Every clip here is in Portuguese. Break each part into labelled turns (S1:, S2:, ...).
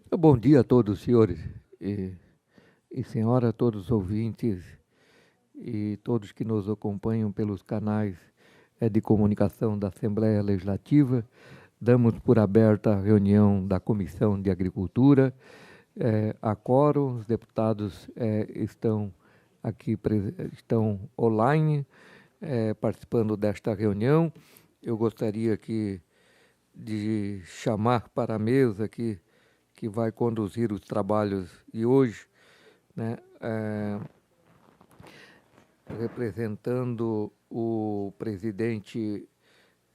S1: Bom dia a todos, senhores e senhora, todos os ouvintes e todos que nos acompanham pelos canais de comunicação da Assembleia Legislativa. Damos por aberta a reunião da Comissão de Agricultura. A quórum, os deputados estão aqui, estão online, participando desta reunião. Eu gostaria aqui de chamar para a mesa que vai conduzir os trabalhos de hoje, né, representando o presidente,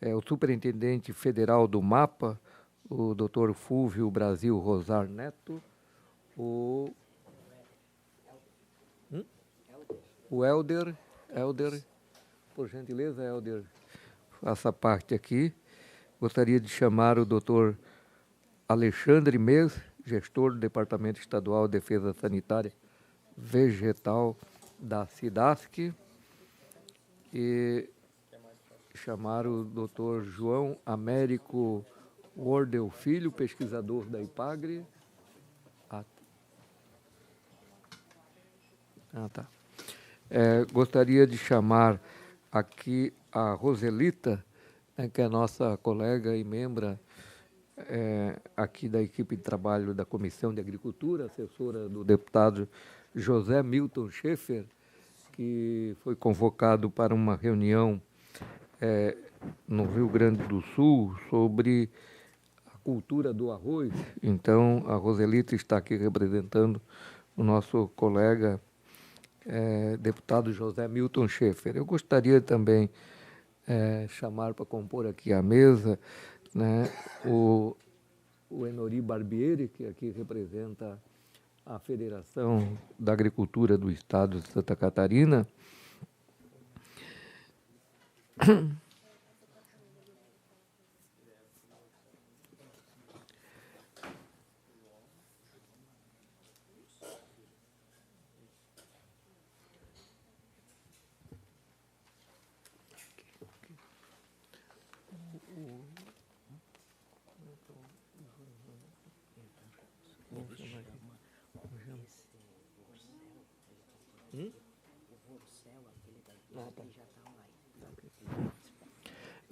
S1: o superintendente federal do MAPA, o Dr. Fúvio Brasil Rosar Neto, o Helder, por gentileza, Helder, faça parte aqui. Gostaria de chamar o Dr. Alexandre Mes, gestor do Departamento Estadual de Defesa Sanitária Vegetal da SIDASC, e chamar o Dr. João Américo Wordel Filho, pesquisador da IPAGRE. Tá. Gostaria de chamar aqui a Roselita, que é nossa colega e membra aqui da equipe de trabalho da Comissão de Agricultura, assessora do deputado José Milton Schaeffer, que foi convocado para uma reunião no Rio Grande do Sul sobre a cultura do arroz. Então, a Roselita está aqui representando o nosso colega deputado José Milton Schaeffer. Eu gostaria também chamar para compor aqui a mesa, né, o Enori Barbieri, que aqui representa a Federação da Agricultura do Estado de Santa Catarina.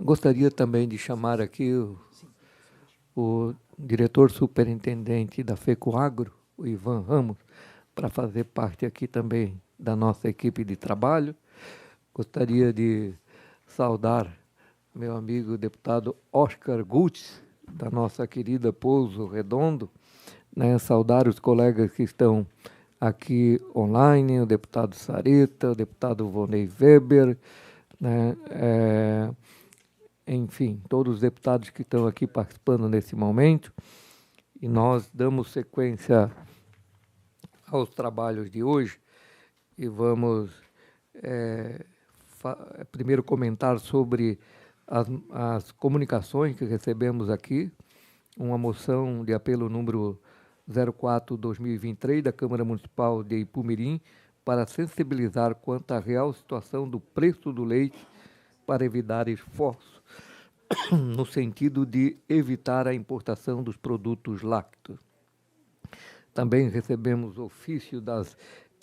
S1: Gostaria também de chamar aqui o diretor superintendente da FECOAGRO, o Ivan Ramos, para fazer parte aqui também da nossa equipe de trabalho. Gostaria de saudar meu amigo deputado Oscar Gutz, da nossa querida Pouso Redondo, né? Saudar os colegas que estão aqui online, o deputado Sareta, o deputado Vonei Weber, né? Enfim, todos os deputados que estão aqui participando nesse momento. E nós damos sequência aos trabalhos de hoje e vamos primeiro comentar sobre as comunicações que recebemos aqui, uma moção de apelo número 04/2023 da Câmara Municipal de Ipumirim para sensibilizar quanto à real situação do preço do leite para evitar esforço no sentido de evitar a importação dos produtos lácteos. Também recebemos ofício das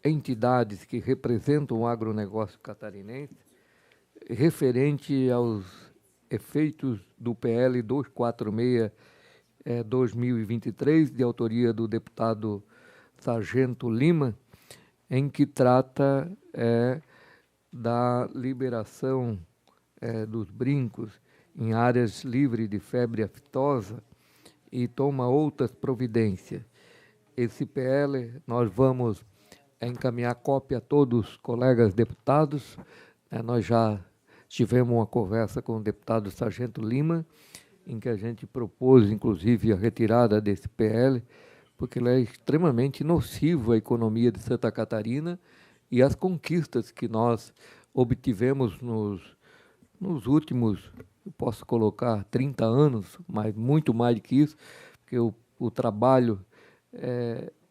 S1: entidades que representam o agronegócio catarinense referente aos efeitos do PL 246/2023, de autoria do deputado Sargento Lima, em que trata da liberação dos brincos em áreas livres de febre aftosa e toma outras providências. Esse PL nós vamos encaminhar cópia a todos os colegas deputados. Nós já tivemos uma conversa com o deputado Sargento Lima, em que a gente propôs, inclusive, a retirada desse PL, porque ele é extremamente nocivo à economia de Santa Catarina e às conquistas que nós obtivemos nos últimos, eu posso colocar 30 anos, mas muito mais do que isso, porque o trabalho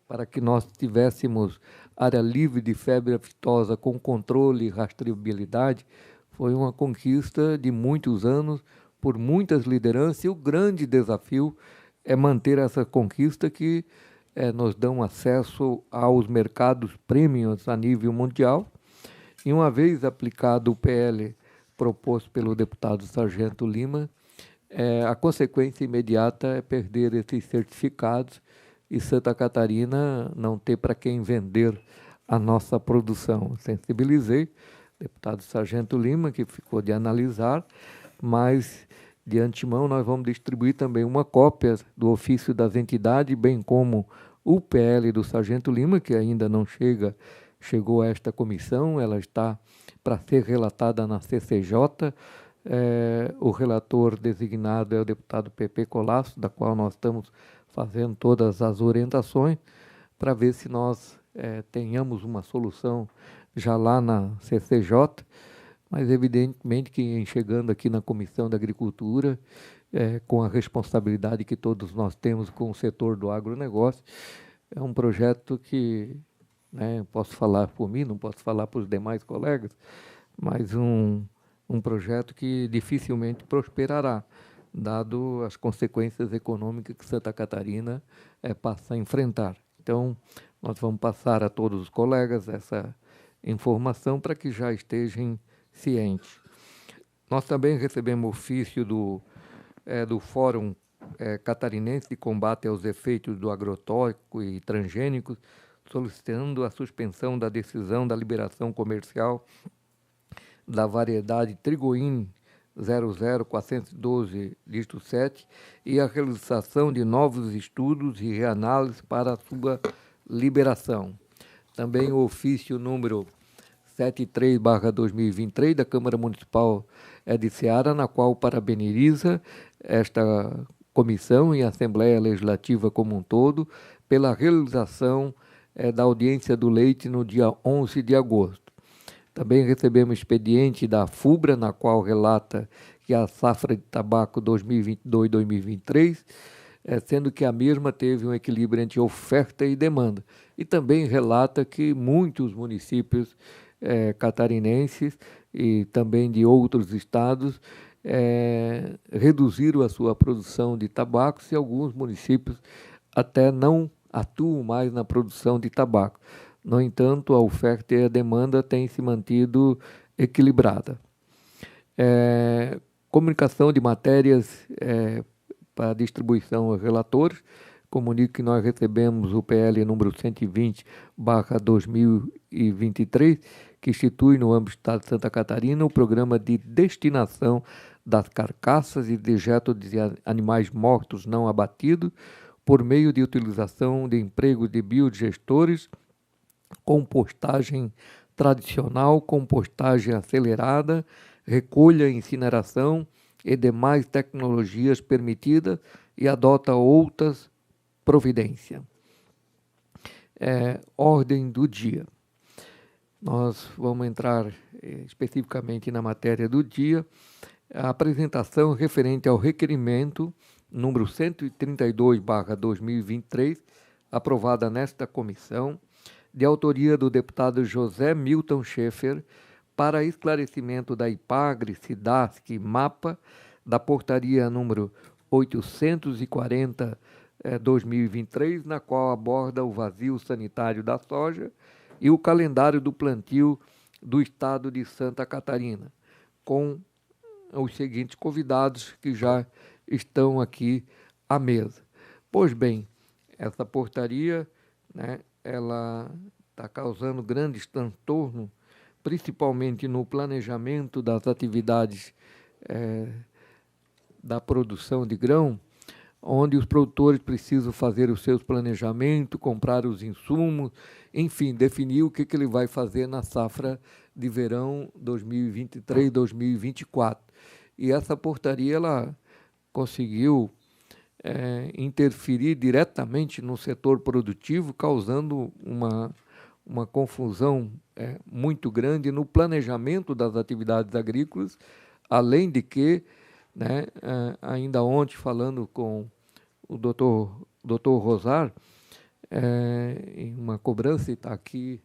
S1: para que nós tivéssemos área livre de febre aftosa com controle e rastreabilidade foi uma conquista de muitos anos, por muitas lideranças, e o grande desafio é manter essa conquista que nos dão acesso aos mercados premiums a nível mundial. E uma vez aplicado o PL proposto pelo deputado Sargento Lima, a consequência imediata é perder esses certificados e Santa Catarina não ter para quem vender a nossa produção. Sensibilizei o deputado Sargento Lima, que ficou de analisar, mas de antemão nós vamos distribuir também uma cópia do ofício das entidades, bem como o PL do Sargento Lima, que ainda não chegou a esta comissão, ela está para ser relatada na CCJ. O relator designado é o deputado PP Colasso, da qual nós estamos fazendo todas as orientações, para ver se nós tenhamos uma solução já lá na CCJ, mas evidentemente que chegando aqui na Comissão da Agricultura, com a responsabilidade que todos nós temos com o setor do agronegócio, é um projeto que, posso falar por mim, não posso falar por os demais colegas, mas um projeto que dificilmente prosperará, dado as consequências econômicas que Santa Catarina passa a enfrentar. Então, nós vamos passar a todos os colegas essa informação para que já estejam cientes. Nós também recebemos ofício do Fórum Catarinense de Combate aos Efeitos do Agrotóxico e Transgênicos, solicitando a suspensão da decisão da liberação comercial da variedade Trigoin 00412, dígito 7, e a realização de novos estudos e reanálise para a sua liberação. Também o ofício número 73/2023 da Câmara Municipal de Ceará, na qual parabeniza esta comissão e a Assembleia Legislativa como um todo pela realização da audiência do leite no dia 11 de agosto. Também recebemos expediente da FUBRA, na qual relata que a safra de tabaco 2022-2023, sendo que a mesma teve um equilíbrio entre oferta e demanda. E também relata que muitos municípios catarinenses e também de outros estados reduziram a sua produção de tabaco, e alguns municípios até não atuam mais na produção de tabaco. No entanto, a oferta e a demanda têm se mantido equilibrada. Comunicação de matérias para distribuição aos relatores. Comunico que nós recebemos o PL número 120/2023, que institui no âmbito do Estado de Santa Catarina o programa de destinação das carcaças e dejetos de animais mortos não abatidos por meio de utilização de empregos de biodigestores, compostagem tradicional, compostagem acelerada, recolha e incineração e demais tecnologias permitidas, e adota outras providências. Ordem do dia. Nós vamos entrar especificamente na matéria do dia, a apresentação referente ao requerimento número 132/2023, aprovada nesta comissão, de autoria do deputado José Milton Schaeffer, para esclarecimento da IPAGRE, SIDASC e MAPA, da portaria número 840/2023, na qual aborda o vazio sanitário da soja e o calendário do plantio do estado de Santa Catarina, com os seguintes convidados que já estão aqui à mesa. Pois bem, essa portaria, ela está causando grandes transtornos, principalmente no planejamento das atividades da produção de grão, onde os produtores precisam fazer os seus planejamentos, comprar os insumos, enfim, definir o que ele vai fazer na safra de verão 2023-2024. E essa portaria ela conseguiu interferir diretamente no setor produtivo, causando uma confusão muito grande no planejamento das atividades agrícolas, além de que, ainda ontem, falando com o doutor Rosar, em uma cobrança, e está aqui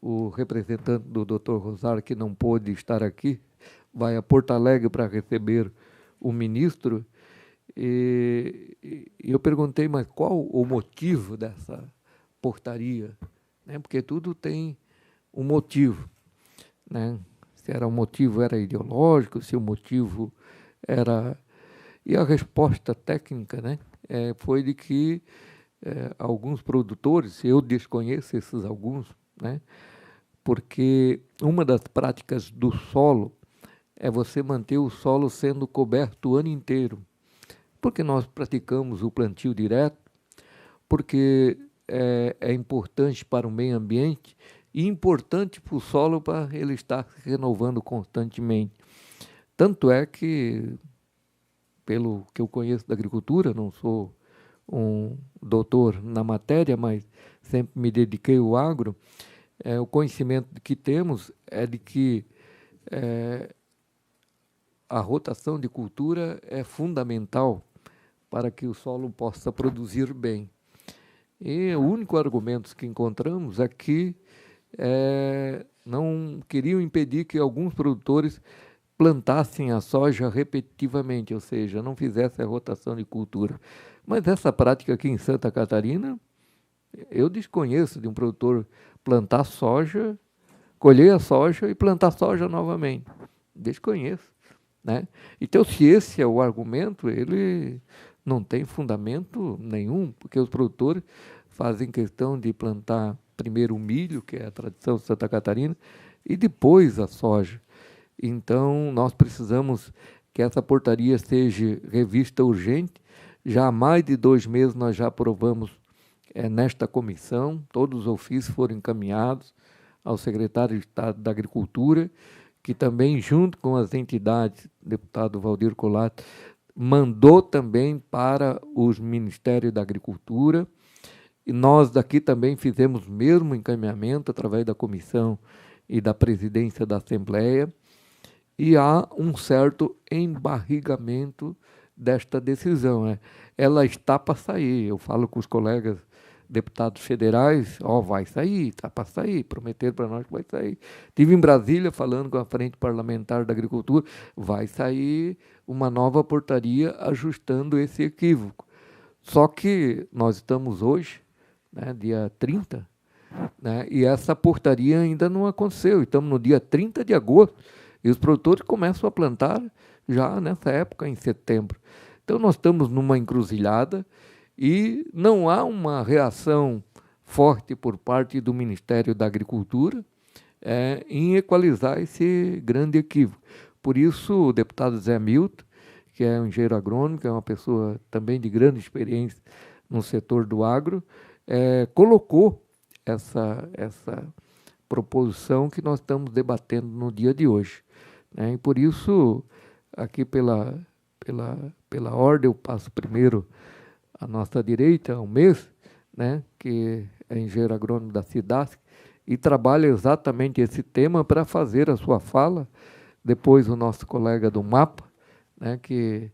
S1: o representante do doutor Rosar, que não pôde estar aqui, vai a Porto Alegre para receber o ministro, E eu perguntei, mas qual o motivo dessa portaria? Né? Porque tudo tem um motivo, né? Se era o motivo era ideológico, se o motivo era... E a resposta técnica, né, foi de que alguns produtores, eu desconheço esses alguns, né, porque uma das práticas do solo é você manter o solo sendo coberto o ano inteiro. Porque nós praticamos o plantio direto, porque é importante para o meio ambiente e importante para o solo para ele estar se renovando constantemente. Tanto é que, pelo que eu conheço da agricultura, não sou um doutor na matéria, mas sempre me dediquei ao agro, o conhecimento que temos é de que a rotação de cultura é fundamental para que o solo possa produzir bem. E o único argumento que encontramos é que não queriam impedir que alguns produtores plantassem a soja repetitivamente, ou seja, não fizessem a rotação de cultura. Mas essa prática aqui em Santa Catarina, eu desconheço de um produtor plantar soja, colher a soja e plantar soja novamente. Desconheço, né? Então, se esse é o argumento, ele não tem fundamento nenhum, porque os produtores fazem questão de plantar primeiro o milho, que é a tradição de Santa Catarina, e depois a soja. Então, nós precisamos que essa portaria seja revista urgente. Já há mais de 2 meses nós já aprovamos nesta comissão, todos os ofícios foram encaminhados ao secretário de Estado da Agricultura, que também, junto com as entidades, o deputado Valdir Colato, mandou também para os Ministérios da Agricultura, e nós daqui também fizemos o mesmo encaminhamento através da comissão e da presidência da Assembleia, e há um certo embarrigamento desta decisão. Né? Ela está para sair. Eu falo com os colegas deputados federais, vai sair, está para sair, prometeram para nós que vai sair. Estive em Brasília falando com a Frente Parlamentar da Agricultura, vai sair uma nova portaria ajustando esse equívoco. Só que nós estamos hoje, né, dia 30, né, e essa portaria ainda não aconteceu. Estamos no dia 30 de agosto, e os produtores começam a plantar já nessa época, em setembro. Então, nós estamos numa encruzilhada e não há uma reação forte por parte do Ministério da Agricultura em equalizar esse grande equívoco. Por isso, o deputado Zé Milton, que é um engenheiro agrônomo, que é uma pessoa também de grande experiência no setor do agro, colocou essa proposição que nós estamos debatendo no dia de hoje. E por isso, aqui pela ordem, eu passo primeiro à nossa direita, ao mês, né, que é engenheiro agrônomo da SIDASC, e trabalha exatamente esse tema para fazer a sua fala. Depois o nosso colega do MAPA, né, que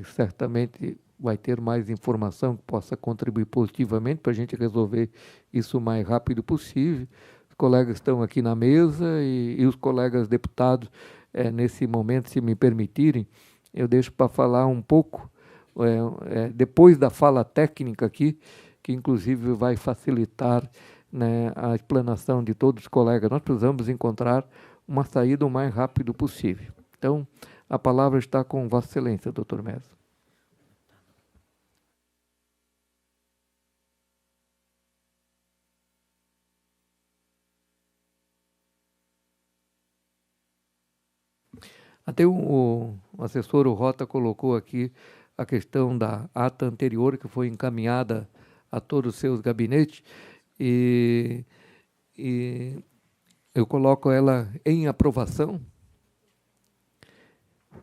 S1: certamente vai ter mais informação que possa contribuir positivamente para a gente resolver isso o mais rápido possível. Os colegas estão aqui na mesa e os colegas deputados, nesse momento, se me permitirem, eu deixo para falar um pouco, depois da fala técnica aqui, que inclusive vai facilitar, né, a explanação de todos os colegas. Nós precisamos encontrar uma saída o mais rápido possível. Então, a palavra está com Vossa Excelência, doutor Mesa. Até o assessor Rota colocou aqui a questão da ata anterior, que foi encaminhada a todos os seus gabinetes, e eu coloco ela em aprovação,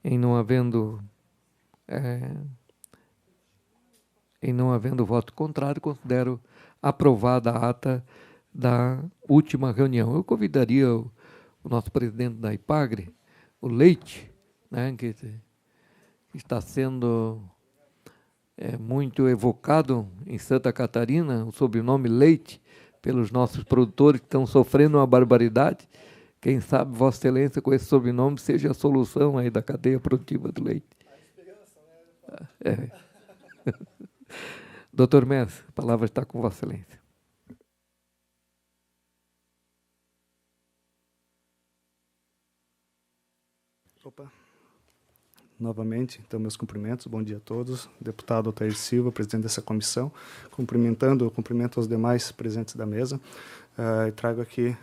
S1: em não havendo voto contrário, considero aprovada a ata da última reunião. Eu convidaria o nosso presidente da IPAGRE, o Leite, né, que está sendo muito evocado em Santa Catarina, o sobrenome Leite, pelos nossos produtores que estão sofrendo uma barbaridade. Quem sabe Vossa Excelência, com esse sobrenome, seja a solução aí da cadeia produtiva do leite. É. Doutor Messi, a palavra está com Vossa Excelência.
S2: Opa. Novamente, então, meus cumprimentos, bom dia a todos. Deputado Altair Silva, presidente dessa comissão, cumprimento aos demais presentes da mesa. E trago aqui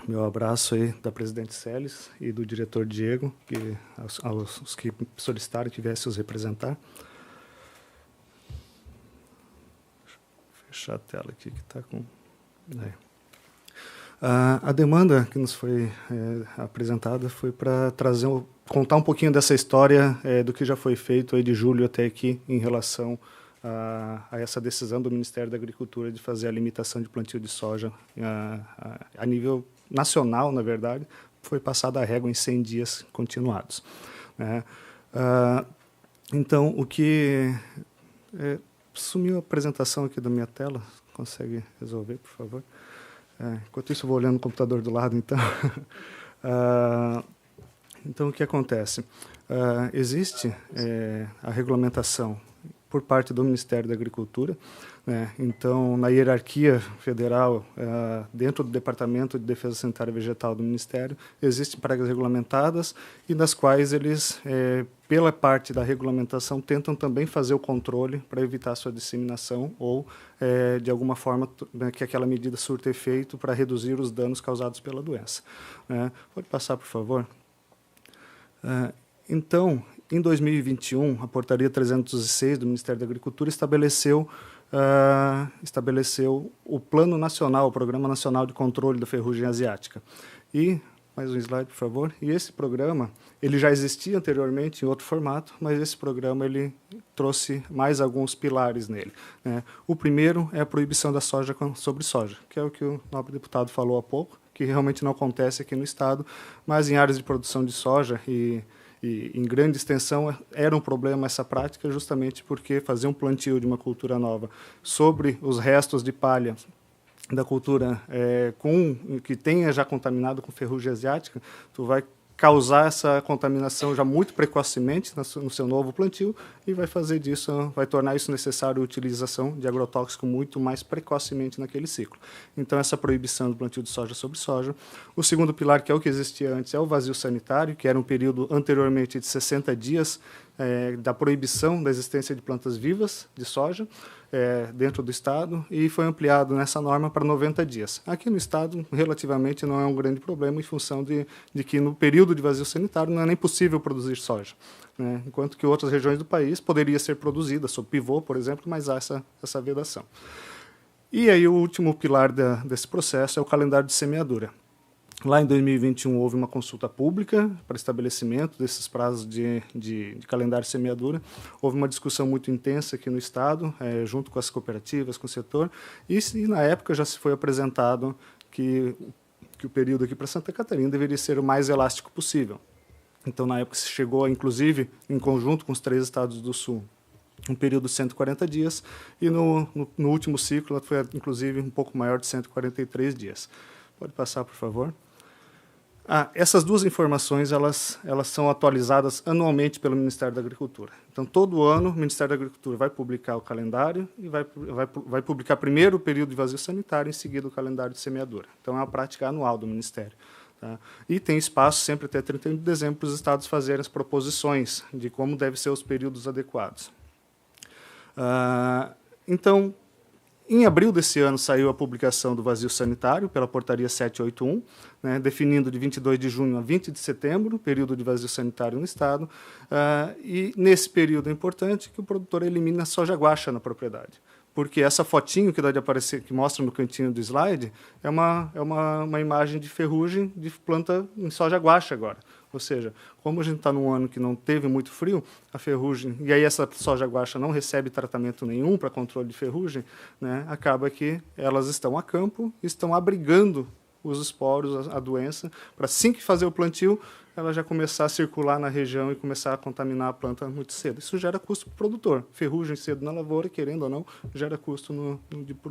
S2: meu abraço aí da presidente Celes e do diretor Diego, que aos que solicitaram que viessem os representar. Fechar a tela aqui que está com... A demanda que nos foi apresentada foi para contar um pouquinho dessa história do que já foi feito aí de julho até aqui em relação a essa decisão do Ministério da Agricultura de fazer a limitação de plantio de soja a nível nacional, na verdade, foi passada a régua em 100 dias continuados. Então, o que... sumiu a apresentação aqui da minha tela, consegue resolver, por favor? Enquanto isso, eu vou olhando o computador do lado, então. Então, o que acontece? Existe a regulamentação por parte do Ministério da Agricultura, né? Então, na hierarquia federal, dentro do Departamento de Defesa Sanitária e Vegetal do Ministério, existem pragas regulamentadas e nas quais eles, pela parte da regulamentação, tentam também fazer o controle para evitar a sua disseminação ou, de alguma forma, né, que aquela medida surta efeito para reduzir os danos causados pela doença. Pode passar, por favor? Então, em 2021, a Portaria 306 do Ministério da Agricultura estabeleceu o Plano Nacional, o Programa Nacional de Controle da Ferrugem Asiática. E, mais um slide, por favor. E esse programa, ele já existia anteriormente em outro formato, mas esse programa ele trouxe mais alguns pilares nele, né? O primeiro é a proibição da soja sobre soja, que é o que o nobre deputado falou há pouco, que realmente não acontece aqui no Estado, mas em áreas de produção de soja e em grande extensão era um problema essa prática, justamente porque fazer um plantio de uma cultura nova sobre os restos de palha da cultura que tenha já contaminado com ferrugem asiática, tu vai causar essa contaminação já muito precocemente no seu novo plantio e vai tornar isso necessário a utilização de agrotóxico muito mais precocemente naquele ciclo. Então, essa proibição do plantio de soja sobre soja. O segundo pilar, que é o que existia antes, é o vazio sanitário, que era um período anteriormente de 60 dias da proibição da existência de plantas vivas de soja dentro do Estado e foi ampliado nessa norma para 90 dias. Aqui no Estado, relativamente, não é um grande problema em função de que no período de vazio sanitário não é nem possível produzir soja, né? Enquanto que outras regiões do país poderia ser produzida, sob pivô, por exemplo, mas há essa vedação. E aí o último pilar desse processo é o calendário de semeadura. Lá em 2021 houve uma consulta pública para estabelecimento desses prazos de calendário de semeadura. Houve uma discussão muito intensa aqui no Estado, junto com as cooperativas, com o setor, e na época já se foi apresentado que o período aqui para Santa Catarina deveria ser o mais elástico possível. Então, na época, se chegou, inclusive, em conjunto com os 3 estados do Sul, um período de 140 dias, e no último ciclo foi, inclusive, um pouco maior de 143 dias. Pode passar, por favor. Essas duas informações elas são atualizadas anualmente pelo Ministério da Agricultura. Então, todo ano, o Ministério da Agricultura vai publicar o calendário e vai publicar primeiro o período de vazio sanitário, em seguida o calendário de semeadura. Então, é uma prática anual do Ministério. Tá? E tem espaço sempre até 31 de dezembro para os estados fazerem as proposições de como devem ser os períodos adequados. Então, em abril desse ano, saiu a publicação do vazio sanitário pela Portaria 781, né, definindo de 22 de junho a 20 de setembro, período de vazio sanitário no Estado. E, nesse período, é importante que o produtor elimine a soja guaxa na propriedade. Porque essa fotinho que dá de aparecer, que mostra no cantinho do slide, é uma imagem de ferrugem de planta em soja guaxa agora. Ou seja, como a gente está num ano que não teve muito frio, a ferrugem, e aí essa soja guaxa não recebe tratamento nenhum para controle de ferrugem, né, acaba que elas estão a campo, estão abrigando os esporos, a doença, para assim que fazer o plantio, ela já começar a circular na região e começar a contaminar a planta muito cedo. Isso gera custo para o produtor. Ferrugem cedo na lavoura, querendo ou não, gera custo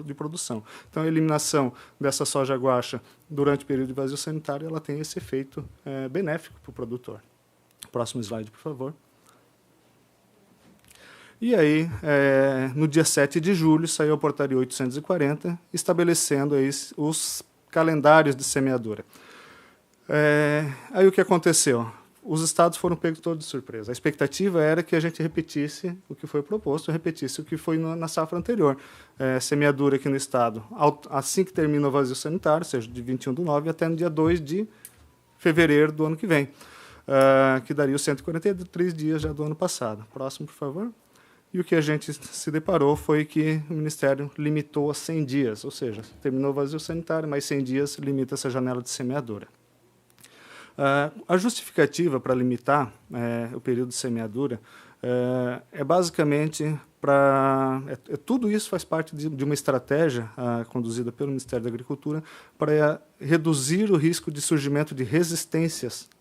S2: de produção. Então, a eliminação dessa soja guaxa durante o período de vazio sanitário, ela tem esse efeito benéfico para o produtor. Próximo slide, por favor. E aí, no dia 7 de julho, saiu a portaria 840, estabelecendo aí os calendários de semeadura. Aí o que aconteceu? Os estados foram pegos todos de surpresa. A expectativa era que a gente repetisse o que foi proposto, repetisse o que foi na safra anterior. Semeadura aqui no estado, assim que termina o vazio sanitário, ou seja, de 21/9 até no dia 2 de fevereiro do ano que vem, que daria os 143 dias já do ano passado. Próximo, por favor. E o que a gente se deparou foi que o Ministério limitou a 100 dias, ou seja, terminou o vazio sanitário, mas 100 dias limita essa janela de semeadura. A justificativa para limitar o período de semeadura basicamente tudo isso faz parte de uma estratégia conduzida pelo Ministério da Agricultura para reduzir o risco de surgimento de resistências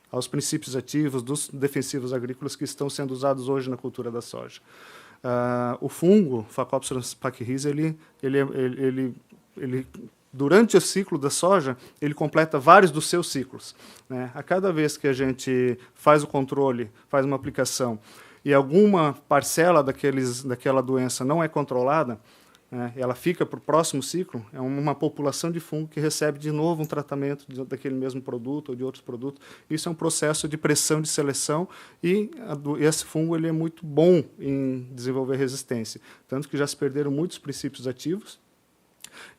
S2: aos princípios ativos dos defensivos agrícolas que estão sendo usados hoje na cultura da soja. O fungo, Phacopsarum pachyris, ele durante o ciclo da soja, ele completa vários dos seus ciclos, né? A cada vez que a gente faz o controle, faz uma aplicação, e alguma parcela daquela doença não é controlada, ela fica para o próximo ciclo, é uma população de fungo que recebe de novo um tratamento daquele mesmo produto ou de outros produtos. Isso é um processo de pressão de seleção e esse fungo ele é muito bom em desenvolver resistência, tanto que já se perderam muitos princípios ativos.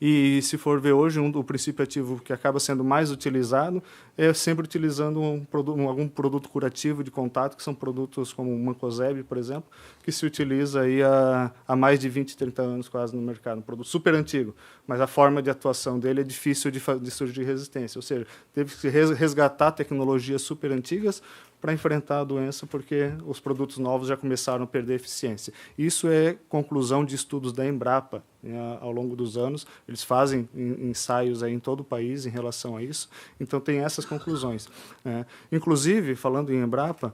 S2: E, se for ver hoje, o princípio ativo que acaba sendo mais utilizado é sempre utilizando algum produto curativo de contato, que são produtos como o Mancozeb, por exemplo, que se utiliza aí há mais de 20, 30 anos quase no mercado. Um produto super antigo, mas a forma de atuação dele é difícil de surgir resistência. Ou seja, teve que resgatar tecnologias super antigas para enfrentar a doença, porque os produtos novos já começaram a perder eficiência. Isso é conclusão de estudos da Embrapa, ao longo dos anos. Eles fazem ensaios aí em todo o país em relação a isso. Então, tem essas conclusões. Inclusive, falando em Embrapa,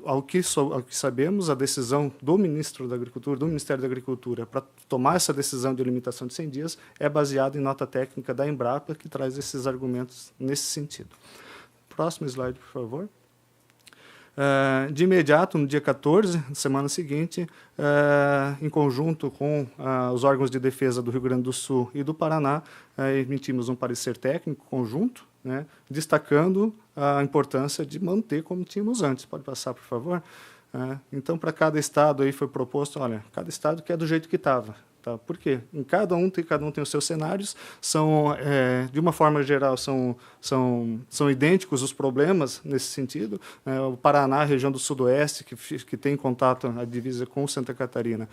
S2: ao que sabemos, a decisão do ministro da Agricultura, do Ministério da Agricultura, para tomar essa decisão de limitação de 100 dias, é baseada em nota técnica da Embrapa, que traz esses argumentos nesse sentido. Próximo slide, por favor. De imediato, no dia 14, na semana seguinte, em conjunto com os órgãos de defesa do Rio Grande do Sul e do Paraná, emitimos um parecer técnico conjunto, né, destacando a importância de manter como tínhamos antes. Pode passar, por favor? Então, para cada estado aí foi proposto, olha, cada estado quer do jeito que estava. Tá? Por quê? Cada um tem os seus cenários, de uma forma geral, são idênticos os problemas nesse sentido. O Paraná, a região do Sudoeste, que tem contato, a divisa com Santa Catarina,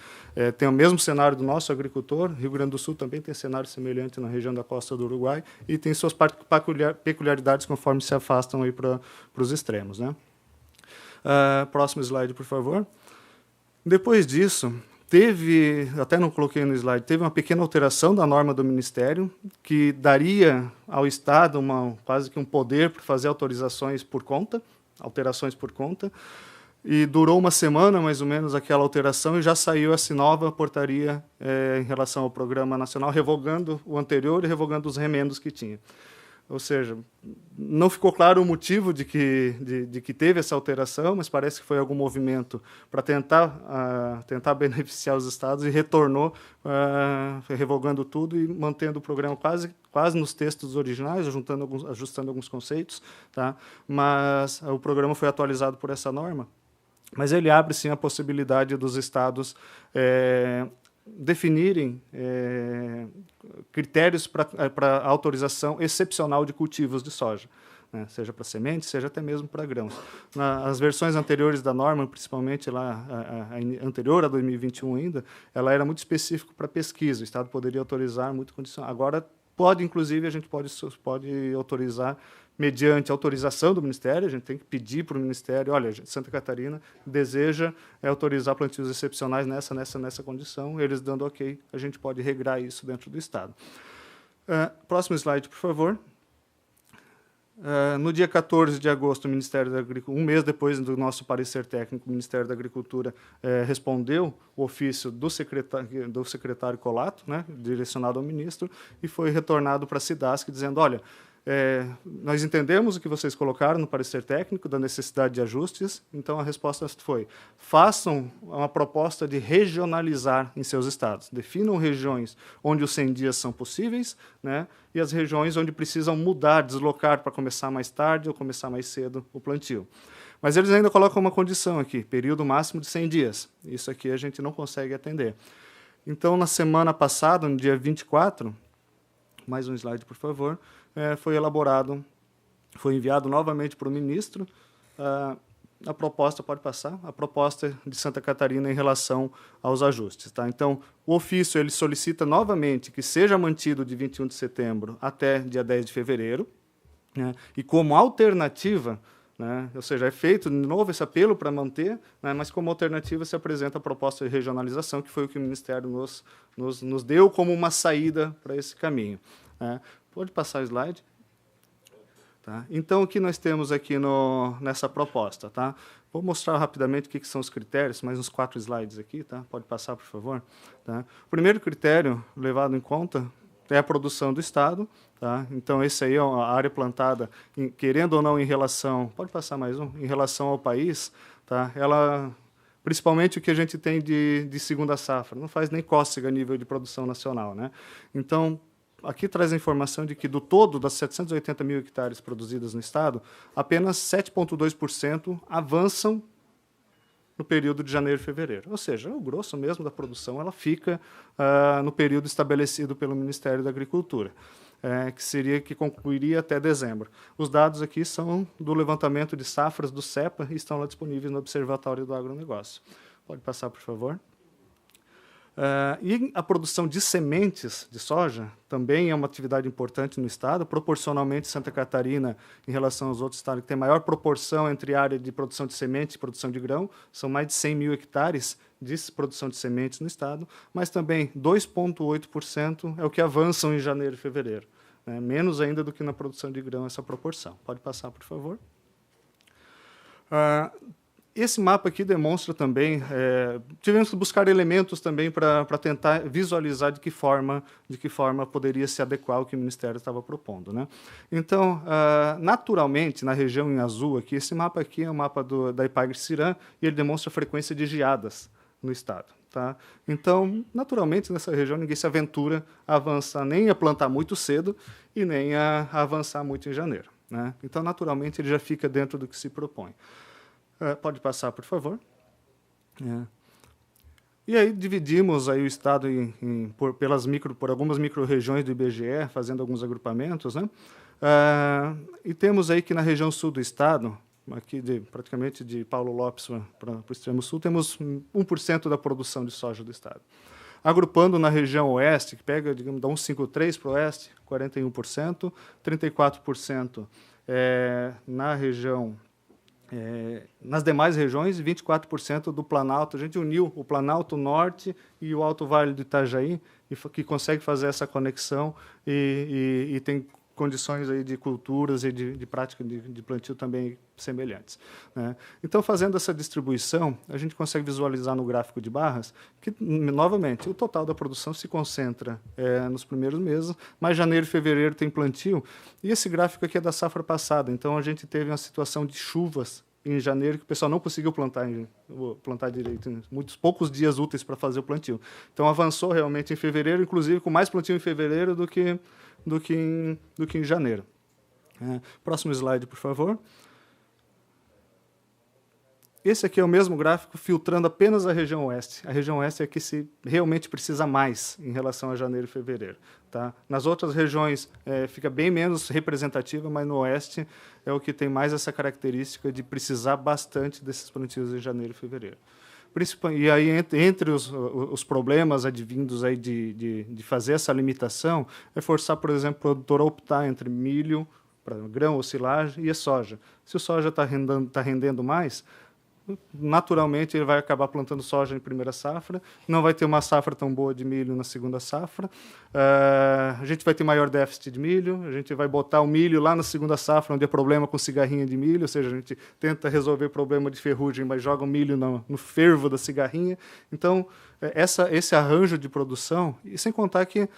S2: tem o mesmo cenário do nosso agricultor. Rio Grande do Sul também tem cenário semelhante na região da costa do Uruguai e tem suas peculiaridades conforme se afastam aí para os extremos, né? Próximo slide, por favor. Depois disso, até não coloquei no slide, teve uma pequena alteração da norma do Ministério, que daria ao Estado quase que um poder para fazer alterações por conta, e durou uma semana, mais ou menos, aquela alteração, e já saiu essa nova portaria em relação ao Programa Nacional, revogando o anterior e revogando os remendos que tinha. Ou seja, não ficou claro o motivo de que teve essa alteração, mas parece que foi algum movimento para tentar beneficiar os estados e retornou revogando tudo e mantendo o programa quase nos textos originais, ajustando alguns conceitos, tá? Mas o programa foi atualizado por essa norma. Mas ele abre, sim, a possibilidade dos estados definirem critérios para autorização excepcional de cultivos de soja, né? Seja para sementes, seja até mesmo para grãos. Nas versões anteriores da norma, principalmente lá, a anterior a 2021 ainda, ela era muito específica para pesquisa. O Estado poderia autorizar muito condicional. Agora, inclusive, a gente pode autorizar mediante autorização do Ministério. A gente tem que pedir para o Ministério, olha, Santa Catarina deseja autorizar plantios excepcionais nessa condição. Eles dando ok, a gente pode regrar isso dentro do Estado. Próximo slide, por favor. No dia 14 de agosto, o Ministério da Agricultura, um mês depois do nosso parecer técnico, o Ministério da Agricultura respondeu o ofício do secretário Colato, né, direcionado ao ministro, e foi retornado para a SIDASC, dizendo, olha, Nós entendemos o que vocês colocaram no parecer técnico, da necessidade de ajustes, então a resposta foi: façam uma proposta de regionalizar em seus estados. Definam regiões onde os 100 dias são possíveis, né, e as regiões onde precisam mudar, deslocar para começar mais tarde ou começar mais cedo o plantio. Mas eles ainda colocam uma condição aqui, período máximo de 100 dias. Isso aqui a gente não consegue atender. Então, na semana passada, no dia 24, mais um slide, por favor, foi enviado novamente para o ministro a proposta, pode passar, a proposta de Santa Catarina em relação aos ajustes. Tá? Então, o ofício ele solicita novamente que seja mantido de 21 de setembro até dia 10 de fevereiro, né? E como alternativa, né, ou seja, é feito de novo esse apelo para manter, né, mas como alternativa se apresenta a proposta de regionalização, que foi o que o Ministério nos deu como uma saída para esse caminho. Né? Pode passar o slide. Tá? Então, o que nós temos aqui nessa proposta? Tá? Vou mostrar rapidamente o que são os critérios, mais uns 4 slides aqui. Tá? Pode passar, por favor. Tá? O primeiro critério levado em conta é a produção do Estado. Tá? Então, esse aí é a área plantada, querendo ou não, em relação... Pode passar mais um? Em relação ao país, tá? Ela, principalmente o que a gente tem de segunda safra, não faz nem cócega a nível de produção nacional. Né? Então, aqui traz a informação de que, do todo das 780 mil hectares produzidas no Estado, apenas 7,2% avançam no período de janeiro e fevereiro. Ou seja, o grosso mesmo da produção ela fica no período estabelecido pelo Ministério da Agricultura, que concluiria até dezembro. Os dados aqui são do levantamento de safras do CEPA e estão lá disponíveis no Observatório do Agronegócio. Pode passar, por favor. E a produção de sementes de soja também é uma atividade importante no Estado. Proporcionalmente, Santa Catarina, em relação aos outros estados, que tem maior proporção entre área de produção de sementes e produção de grão, são mais de 100 mil hectares de produção de sementes no Estado, mas também 2,8% é o que avançam em janeiro e fevereiro. Né? Menos ainda do que na produção de grão essa proporção. Pode passar, por favor. Esse mapa aqui demonstra também, tivemos que buscar elementos também para tentar visualizar de que forma poderia se adequar ao que o Ministério estava propondo. Né? Então, naturalmente, na região em azul, aqui, esse mapa aqui é o mapa da Ipagre-Cirã, e ele demonstra a frequência de geadas no Estado. Tá? Então, naturalmente, nessa região, ninguém se aventura a avançar nem a plantar muito cedo e nem a avançar muito em janeiro. Né? Então, naturalmente, ele já fica dentro do que se propõe. Pode passar, por favor. E aí dividimos aí o Estado por algumas micro-regiões do IBGE, fazendo alguns agrupamentos. Né? E temos aí que na região sul do Estado, aqui praticamente de Paulo Lopes para o extremo sul, temos 1% da produção de soja do Estado. Agrupando na região oeste, que pega, digamos, da 153 para o oeste, 41%, 34% na região... nas demais regiões, 24% do Planalto. A gente uniu o Planalto Norte e o Alto Vale do Itajaí, que consegue fazer essa conexão e tem condições aí de culturas e de prática de plantio também semelhantes. Né? Então, fazendo essa distribuição, a gente consegue visualizar no gráfico de barras que, novamente, o total da produção se concentra nos primeiros meses, mas janeiro e fevereiro tem plantio, e esse gráfico aqui é da safra passada, então a gente teve uma situação de chuvas em janeiro que o pessoal não conseguiu plantar direito, muitos poucos dias úteis para fazer o plantio. Então, avançou realmente em fevereiro, inclusive com mais plantio em fevereiro do que em janeiro. Próximo slide, por favor. Esse aqui é o mesmo gráfico, filtrando apenas a região oeste. A região oeste é que se realmente precisa mais em relação a janeiro e fevereiro. Tá? Nas outras regiões fica bem menos representativa, mas no oeste é o que tem mais essa característica de precisar bastante desses plantios em janeiro e fevereiro. E aí, entre os problemas advindos aí de fazer essa limitação, é forçar, por exemplo, o produtor a optar entre milho, grão ou silagem, e a soja. Se o soja está rendendo mais, naturalmente ele vai acabar plantando soja em primeira safra, não vai ter uma safra tão boa de milho na segunda safra, a gente vai ter maior déficit de milho, a gente vai botar o milho lá na segunda safra, onde é problema com cigarrinha de milho, ou seja, a gente tenta resolver problema de ferrugem, mas joga o milho no fervo da cigarrinha. Então, esse arranjo de produção, e sem contar que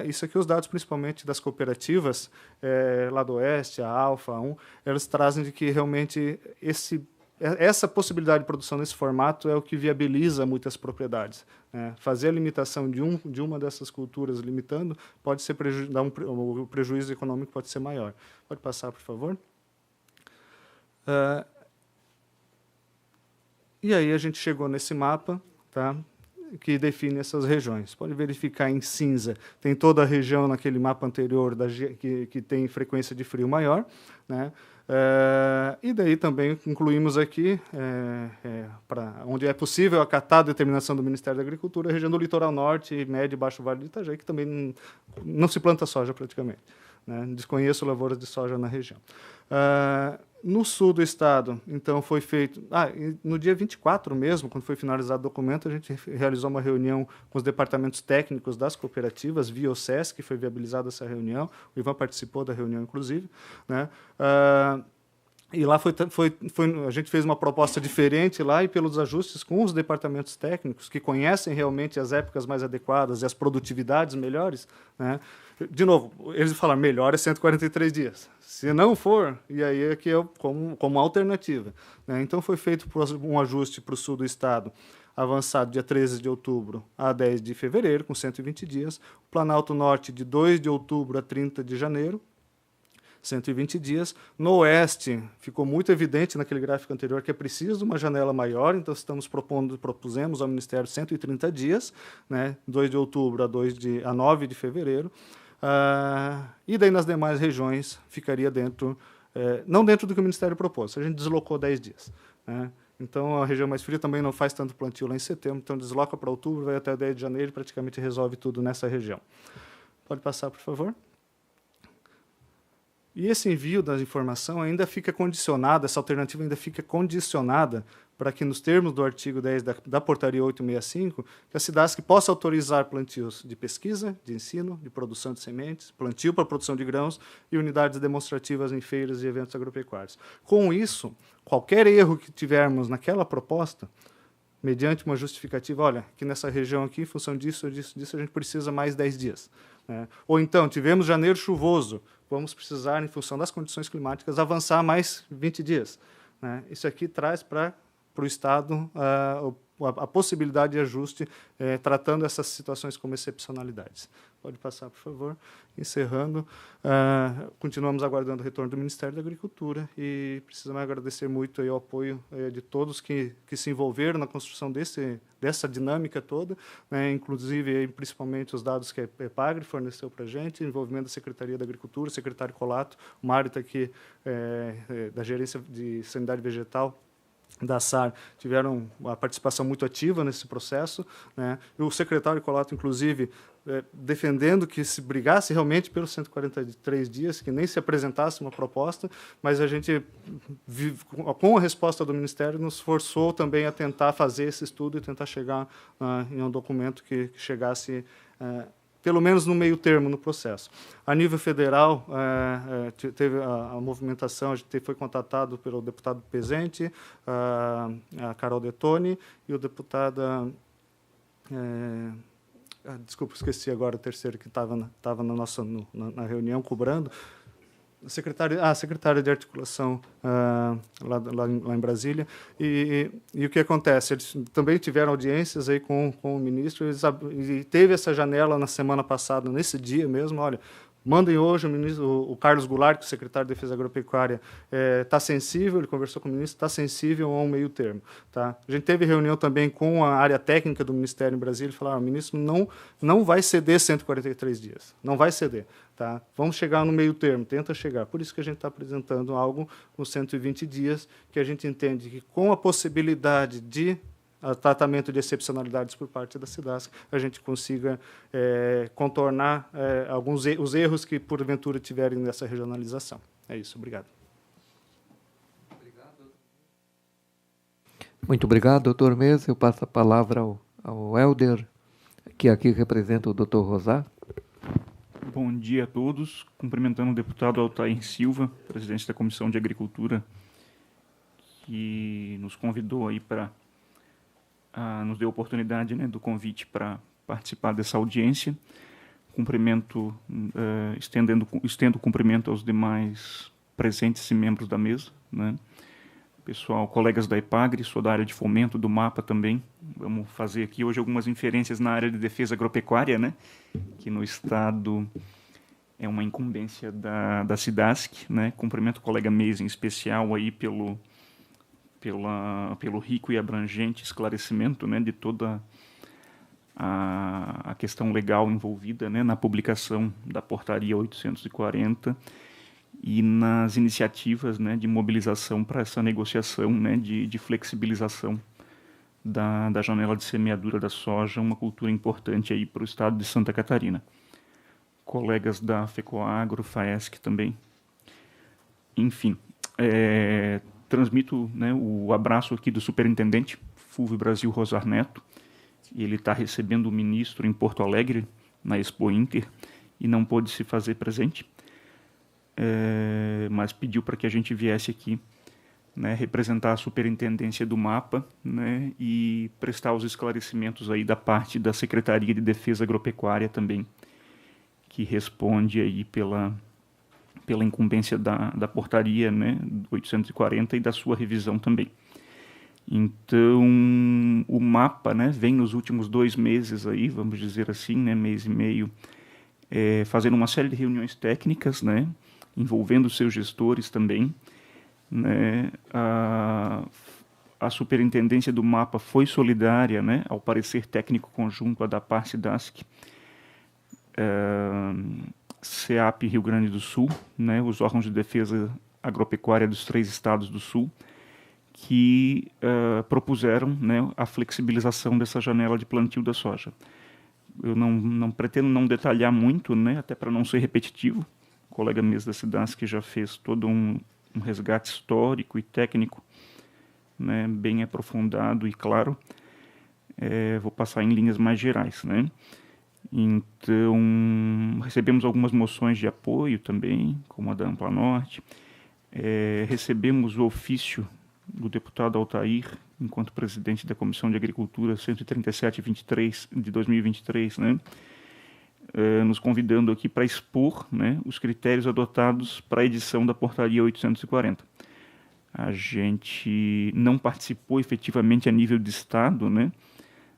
S2: isso aqui, os dados principalmente das cooperativas, lá do Oeste, a Alfa, a 1, elas trazem de que realmente essa possibilidade de produção nesse formato é o que viabiliza muitas propriedades. Fazer a limitação de uma dessas culturas limitando pode ser o prejuízo econômico pode ser maior. Pode passar, por favor. E aí a gente chegou nesse mapa, tá, que define essas regiões. Pode verificar em cinza, tem toda a região naquele mapa anterior que tem frequência de frio maior, né? E daí também incluímos aqui, onde é possível acatar a determinação do Ministério da Agricultura, a região do litoral norte, médio e baixo vale do Itajaí, que também não se planta soja praticamente, né? Desconheço lavouras de soja na região. No sul do estado, então, foi feito... no dia 24 mesmo, quando foi finalizado o documento, a gente realizou uma reunião com os departamentos técnicos das cooperativas, via o SESC, foi viabilizada essa reunião, o Ivan participou da reunião, inclusive, né? E lá a gente fez uma proposta diferente lá, e pelos ajustes com os departamentos técnicos, que conhecem realmente as épocas mais adequadas e as produtividades melhores, né? De novo, eles falaram, melhor é 143 dias. Se não for, e aí é que como alternativa, né? Então foi feito um ajuste para o sul do estado, avançado dia 13 de outubro a 10 de fevereiro, com 120 dias. O Planalto Norte, de 2 de outubro a 30 de janeiro, 120 dias. No Oeste, ficou muito evidente naquele gráfico anterior que é preciso uma janela maior, então propusemos ao Ministério 130 dias, né, 2 de outubro a 9 de fevereiro. E daí nas demais regiões ficaria não dentro do que o Ministério propôs, a gente deslocou 10 dias, né? Então, a região mais fria também não faz tanto plantio lá em setembro, então desloca para outubro, vai até 10 de janeiro e praticamente resolve tudo nessa região. Pode passar, por favor. E esse envio da informação ainda fica condicionado, essa alternativa ainda fica condicionada para que, nos termos do artigo 10 da Portaria 865, que a SIDASC possa autorizar plantios de pesquisa, de ensino, de produção de sementes, plantio para produção de grãos e unidades demonstrativas em feiras e eventos agropecuários. Com isso, qualquer erro que tivermos naquela proposta, mediante uma justificativa, olha, que nessa região aqui, em função disso, a gente precisa mais 10 dias. Né? Ou então, tivemos janeiro chuvoso, vamos precisar, em função das condições climáticas, avançar mais 20 dias. Né? Isso aqui traz para o Estado a possibilidade de ajuste, tratando essas situações como excepcionalidades. Pode passar, por favor. Encerrando, continuamos aguardando o retorno do Ministério da Agricultura e precisamos agradecer muito aí o apoio de todos que se envolveram na construção dessa dinâmica toda, né, inclusive, principalmente, os dados que a EPAGRE forneceu para a gente, envolvimento da Secretaria da Agricultura, o secretário Colato, o Mário está aqui, da Gerência de Sanidade Vegetal, da SAR, tiveram uma participação muito ativa nesse processo, né? E o secretário Colato, inclusive, defendendo que se brigasse realmente pelos 143 dias, que nem se apresentasse uma proposta, mas a gente, com a resposta do Ministério, nos forçou também a tentar fazer esse estudo e tentar chegar em um documento que chegasse pelo menos no meio termo no processo. A nível federal, teve a movimentação, a gente foi contatado pelo deputado Pezente, a Carol Detoni e o deputado... desculpa, esqueci agora o terceiro que estava na reunião cobrando. A secretária de articulação lá em Brasília. E o que acontece? Eles também tiveram audiências aí com o ministro e teve essa janela na semana passada, nesse dia mesmo, olha, mandem hoje o Carlos Goulart, que é o secretário de Defesa Agropecuária, está sensível, ele conversou com o ministro, está sensível a um meio termo. Tá? A gente teve reunião também com a área técnica do Ministério em Brasília e falaram, o ministro não vai ceder 143 dias, não vai ceder. Tá? Vamos chegar no meio termo, tenta chegar. Por isso que a gente está apresentando algo com 120 dias, que a gente entende que, com a possibilidade de tratamento de excepcionalidades por parte da SIDASC, a gente consiga contornar os erros que, porventura, tiverem nessa regionalização. É isso, obrigado.
S1: Muito obrigado, doutor Mesa. Eu passo a palavra ao Helder, que aqui representa o doutor Rosar.
S3: Bom dia a todos. Cumprimentando o deputado Altair Silva, presidente da Comissão de Agricultura, que nos convidou aí nos deu a oportunidade, né, do convite para participar dessa audiência. Cumprimento, estendo o cumprimento aos demais presentes e membros da mesa, né? Pessoal, colegas da EPAGRE, sou da área de fomento do MAPA também. Vamos fazer aqui hoje algumas inferências na área de defesa agropecuária, né? Que no Estado é uma incumbência da SIDASC, né? Cumprimento o colega Mesa em especial aí pelo rico e abrangente esclarecimento, né, de toda a questão legal envolvida, né, na publicação da Portaria 840 e nas iniciativas, né, de mobilização para essa negociação, né, de flexibilização da janela de semeadura da soja, uma cultura importante aí para o estado de Santa Catarina. Colegas da FECOAGRO, FAESC também. Enfim, transmito, né, o abraço aqui do superintendente Fulvio Brasil Rosar Neto. Ele está recebendo o ministro em Porto Alegre, na Expo Inter, e não pôde se fazer presente, mas pediu para que a gente viesse aqui, né, representar a superintendência do MAPA, né, e prestar os esclarecimentos aí da parte da Secretaria de Defesa Agropecuária também, que responde aí pela incumbência da portaria, né, 840 e da sua revisão também. Então, o MAPA, né, vem nos últimos 2 meses aí, vamos dizer assim, né, mês e meio, fazendo uma série de reuniões técnicas, né, envolvendo seus gestores também, né. A superintendência do MAPA foi solidária, né, ao parecer técnico conjunto da parte SIDASC, CEAP Rio Grande do Sul, né, os órgãos de defesa agropecuária dos 3 estados do Sul, que propuseram, né, a flexibilização dessa janela de plantio da soja. Eu não pretendo não detalhar muito, né, até para não ser repetitivo. O colega Mesa da SIDASC já fez todo um resgate histórico e técnico, né, bem aprofundado e claro. Vou passar em linhas mais gerais, né. Então, recebemos algumas moções de apoio também, como a da Ampla Norte. Recebemos o ofício do deputado Altair, enquanto presidente da Comissão de Agricultura, 137-23 de 2023, né, nos convidando aqui para expor, né, os critérios adotados para a edição da Portaria 840. A gente não participou efetivamente a nível de Estado, né,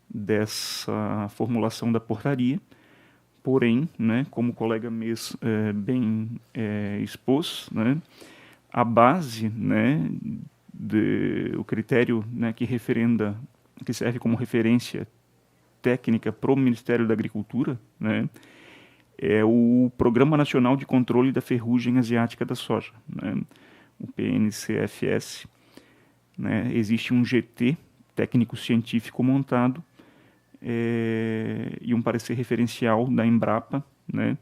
S3: dessa formulação da portaria, porém, né, como o colega Mes bem expôs, né, a base, né, o critério, né, que serve como referência técnica para o Ministério da Agricultura, né, é o Programa Nacional de Controle da Ferrugem Asiática da Soja, né, o PNCFS. Né, existe um GT técnico-científico montado e um parecer referencial da Embrapa, né,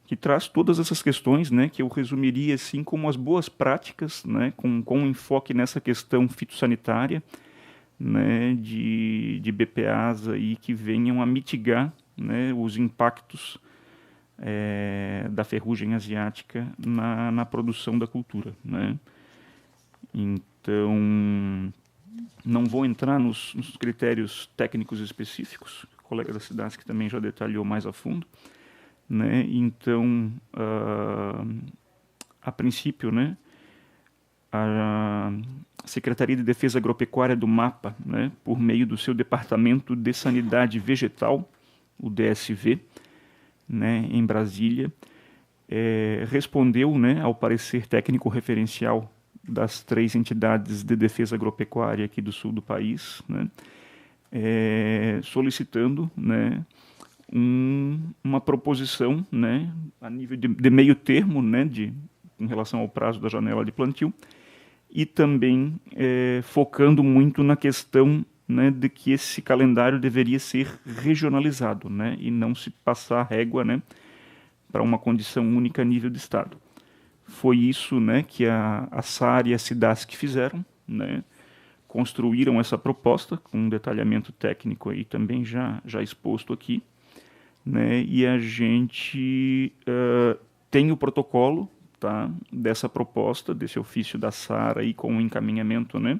S3: que traz todas essas questões, né, que eu resumiria assim como as boas práticas, né, com um enfoque nessa questão fitossanitária, né, de BPAs aí que venham a mitigar, né, os impactos da ferrugem asiática na produção da cultura, né. Então, não vou entrar nos critérios técnicos específicos, o colega da SIDASC também já detalhou mais a fundo, né? Então, a princípio, né, a Secretaria de Defesa Agropecuária do MAPA, né, por meio do seu Departamento de Sanidade Vegetal, o DSV, né, em Brasília, respondeu, né, ao parecer técnico referencial das 3 entidades de defesa agropecuária aqui do sul do país, né, solicitando, né, uma proposição, né, a nível de meio termo, né, em relação ao prazo da janela de plantio, e também focando muito na questão, né, de que esse calendário deveria ser regionalizado, né, e não se passar régua, né, para uma condição única a nível de Estado. Foi isso, né, que a SAR e a SIDASC fizeram, né, construíram essa proposta, com um detalhamento técnico aí também já exposto aqui, né? E a gente tem o protocolo, tá, dessa proposta, desse ofício da SAR aí, com o encaminhamento, né,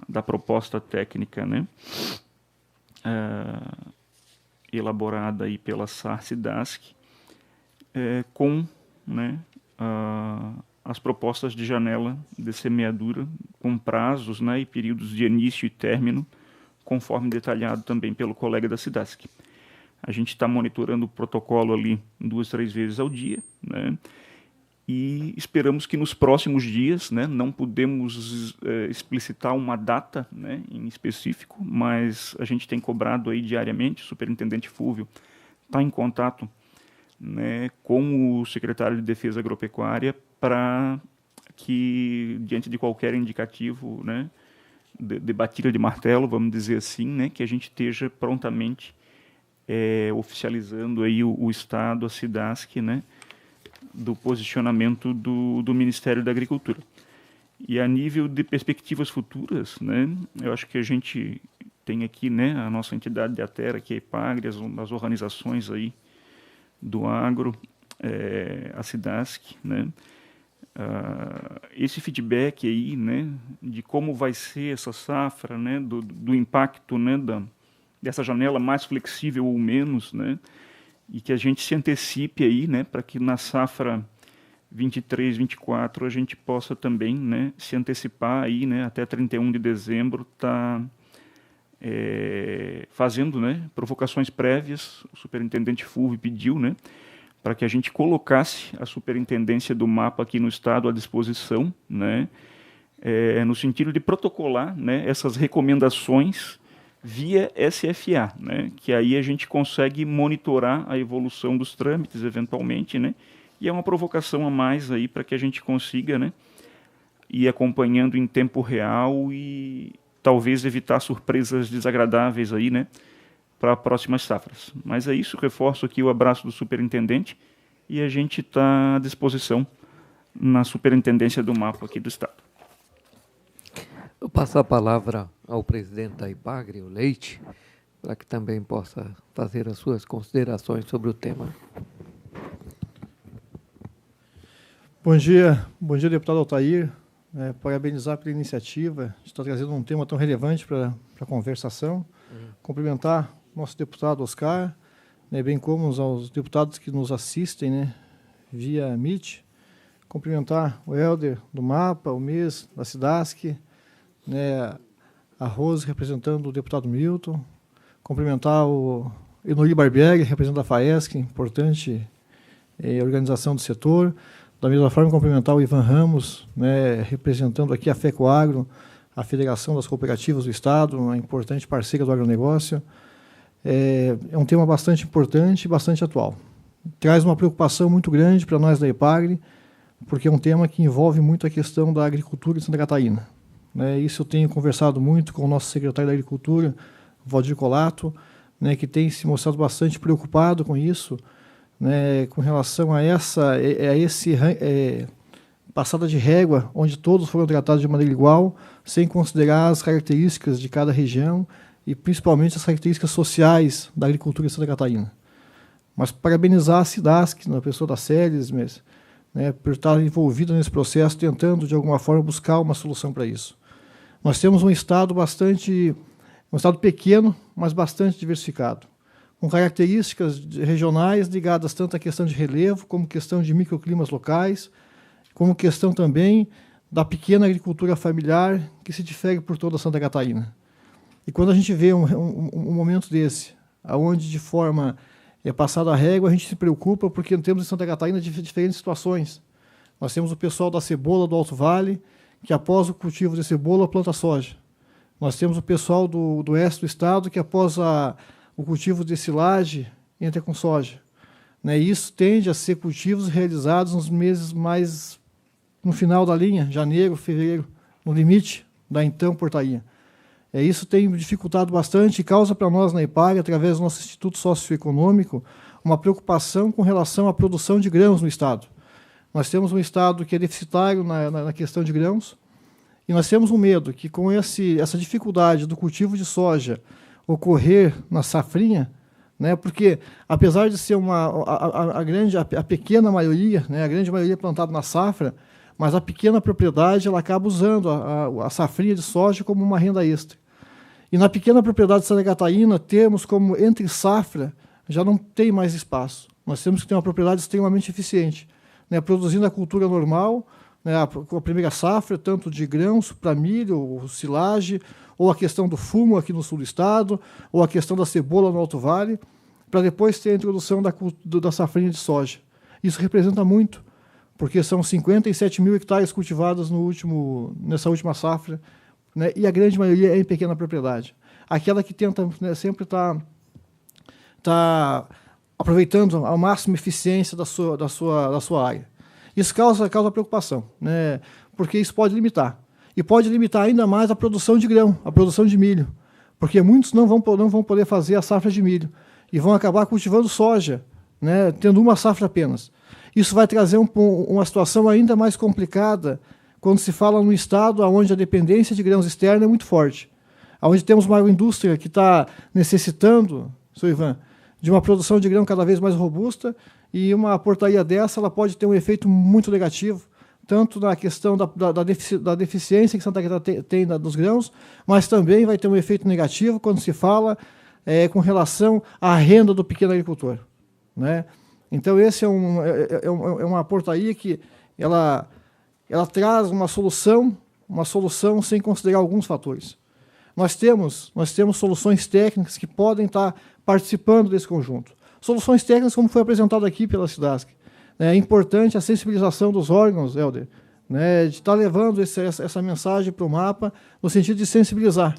S3: da proposta técnica, né, elaborada aí pela SAR-SIDASC, com, né, as propostas de janela de semeadura com prazos, né, e períodos de início e término, conforme detalhado também pelo colega da SIDASC. A gente está monitorando o protocolo ali 2, 3 vezes ao dia, né, e esperamos que nos próximos dias, né, não podemos explicitar uma data, né, em específico, mas a gente tem cobrado aí diariamente, o superintendente Fúvio está em contato, né, com o secretário de Defesa Agropecuária para que, diante de qualquer indicativo, né, de batida de martelo, vamos dizer assim, né, que a gente esteja prontamente oficializando aí o Estado, a SIDASC, né, do posicionamento do Ministério da Agricultura. E a nível de perspectivas futuras, né, eu acho que a gente tem aqui, né, a nossa entidade de ATERA, que é a EPAGRE, as organizações aí do agro, a SIDASC, né, esse feedback aí, né, de como vai ser essa safra, né, do impacto, né, dessa janela mais flexível ou menos, né, e que a gente se antecipe aí, né, para que na safra 23, 24 a gente possa também, né, se antecipar aí, né, até 31 de dezembro tá fazendo, né, provocações prévias. O superintendente Fulvio pediu, né, para que a gente colocasse a superintendência do MAPA aqui no estado à disposição, né, no sentido de protocolar, né, essas recomendações via SFA, né, que aí a gente consegue monitorar a evolução dos trâmites eventualmente, né, e é uma provocação a mais aí para que a gente consiga, né, ir acompanhando em tempo real e talvez evitar surpresas desagradáveis aí, né, para próximas safras. Mas é isso, reforço aqui o abraço do superintendente e a gente está à disposição na superintendência do MAPA aqui do estado.
S1: Vou passar a palavra ao presidente da IPAGRE, o Leite, para que também possa fazer as suas considerações sobre o tema.
S4: Bom dia, deputado Altair. Parabenizar pela iniciativa de estar trazendo um tema tão relevante para a conversação. Cumprimentar nosso deputado Oscar, né, bem como aos deputados que nos assistem, né, via Meet. Cumprimentar o Helder do MAPA, o MES da SIDASC, né, a Rose, representando o deputado Milton, cumprimentar o Enori Barbieri, representante da FAESC, importante organização do setor. Da mesma forma, cumprimentar o Ivan Ramos, né, representando aqui a FECOAGRO, a Federação das Cooperativas do Estado, uma importante parceira do agronegócio. É um tema bastante importante e bastante atual. Traz uma preocupação muito grande para nós da IPAGRE, porque é um tema que envolve muito a questão da agricultura em Santa Catarina. Isso eu tenho conversado muito com o nosso secretário da Agricultura, Valdir Colato, né, que tem se mostrado bastante preocupado com isso, né, com relação a esse passada de régua, onde todos foram tratados de maneira igual, sem considerar as características de cada região e principalmente as características sociais da agricultura em Santa Catarina. Mas parabenizar a SIDASC, na pessoa da Ceres, né, por estar envolvida nesse processo, tentando de alguma forma buscar uma solução para isso. Nós temos um estado pequeno, mas bastante diversificado, com características regionais ligadas tanto à questão de relevo, como questão de microclimas locais, como questão também da pequena agricultura familiar, que se difere por toda Santa Catarina. E quando a gente vê um momento desse, onde de forma passada a régua, a gente se preocupa porque temos em Santa Catarina diferentes situações. Nós temos o pessoal da cebola do Alto Vale, que após o cultivo de cebola planta soja. Nós temos o pessoal do oeste do estado, que após o cultivo de silagem entra com soja. Né? Isso tende a ser cultivos realizados nos meses mais no final da linha, janeiro, fevereiro, no limite da então portaria. Isso tem dificultado bastante e causa para nós na IPAGRE, através do nosso Instituto Socioeconômico, uma preocupação com relação à produção de grãos no estado. Nós temos um estado que é deficitário na questão de grãos E nós temos um medo que, com essa dificuldade do cultivo de soja ocorrer na safrinha, né, porque, apesar de ser a pequena maioria, né, a grande maioria plantada na safra, mas a pequena propriedade ela acaba usando a safrinha de soja como uma renda extra. E na pequena propriedade de Santa Catarina, temos como entre safra, já não tem mais espaço. Nós temos que ter uma propriedade extremamente eficiente, né, produzindo a cultura normal, né, com a primeira safra, tanto de grãos para milho, ou silagem, ou a questão do fumo aqui no sul do estado, ou a questão da cebola no Alto Vale, para depois ter a introdução da safrinha de soja. Isso representa muito, porque são 57 mil hectares cultivados nessa última safra, né, e a grande maioria é em pequena propriedade. Aquela que tenta, né, sempre estar aproveitando a máxima eficiência da sua área. Isso causa preocupação, né, porque isso pode limitar. E pode limitar ainda mais a produção de grão, a produção de milho, porque muitos não vão poder fazer a safra de milho e vão acabar cultivando soja, né, tendo uma safra apenas. Isso vai trazer uma situação ainda mais complicada quando se fala num estado onde a dependência de grãos externos é muito forte, onde temos uma agroindústria que está necessitando, Sr. Ivan, de uma produção de grão cada vez mais robusta, e uma portaria dessa ela pode ter um efeito muito negativo, tanto na questão da deficiência que Santa Catarina tem dos grãos, mas também vai ter um efeito negativo quando se fala com relação à renda do pequeno agricultor, né? Então, esse é uma portaria que ela traz uma solução sem considerar alguns fatores. Nós temos soluções técnicas que podem estar participando desse conjunto. Soluções técnicas, como foi apresentado aqui pela SIDASC. É importante a sensibilização dos órgãos, Helder, né, de estar levando essa mensagem para o mapa, no sentido de sensibilizar.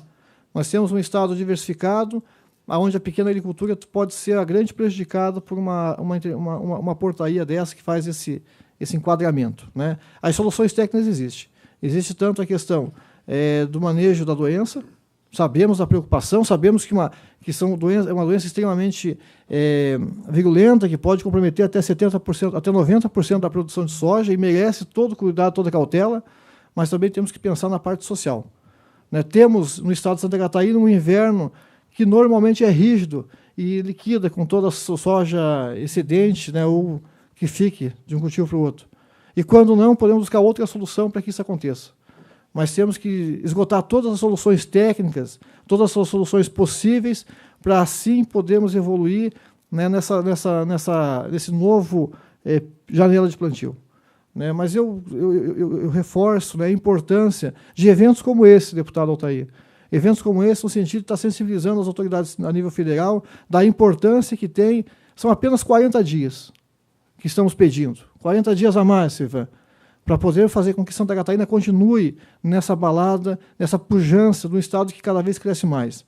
S4: Nós temos um estado diversificado, onde a pequena agricultura pode ser a grande prejudicada por uma portaria dessa que faz esse enquadramento, né? As soluções técnicas existem. Existe tanto a questão do manejo da doença, sabemos da preocupação, sabemos que é uma doença extremamente virulenta, que pode comprometer até 70%, até 90% da produção de soja e merece todo cuidado, toda cautela, mas também temos que pensar na parte social, né? Temos no estado de Santa Catarina um inverno que normalmente é rígido e liquida com toda a soja excedente, né, ou que fique de um cultivo para o outro. E quando não, podemos buscar outra solução para que isso aconteça. Mas temos que esgotar todas as soluções técnicas, todas as soluções possíveis, para assim podermos evoluir, né, nesse novo janela de plantio, né? Mas eu reforço, né, a importância de eventos como esse, deputado Altair. Eventos como esse, no sentido de estar sensibilizando as autoridades a nível federal da importância que tem. São apenas 40 dias que estamos pedindo, 40 dias a mais, Silvana, para poder fazer com que Santa Catarina continue nessa balada, nessa pujança do estado que cada vez cresce mais.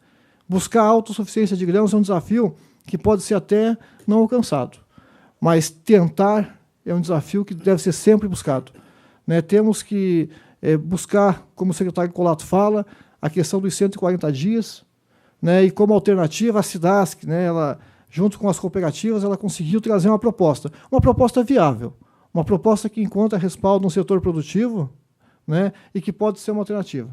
S4: Buscar a autossuficiência de grãos é um desafio que pode ser até não alcançado, mas tentar é um desafio que deve ser sempre buscado, né? Temos que buscar, como o secretário Colato fala, a questão dos 140 dias, né? E como alternativa, a SIDASC, né, ela, junto com as cooperativas, ela conseguiu trazer uma proposta viável, uma proposta que encontra respaldo no setor produtivo, né, e que pode ser uma alternativa,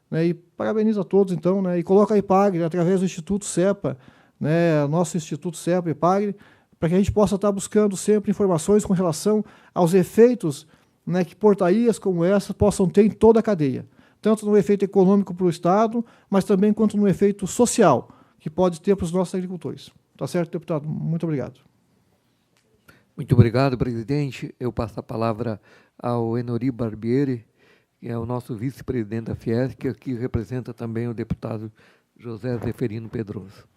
S4: né? E parabenizo a todos, então, né, e coloca a IPAGRE, através do Instituto CEPA, né, nosso Instituto CEPA e IPAGRE, para que a gente possa estar buscando sempre informações com relação aos efeitos, né, que portarias como essa possam ter em toda a cadeia, tanto no efeito econômico para o Estado, mas também quanto no efeito social, que pode ter para os nossos agricultores. Tá certo, deputado? Muito obrigado.
S1: Muito obrigado, presidente. Eu passo a palavra ao Enori Barbieri, que é o nosso vice-presidente da Fiesc, que aqui representa também o deputado José Zeferino Pedroso.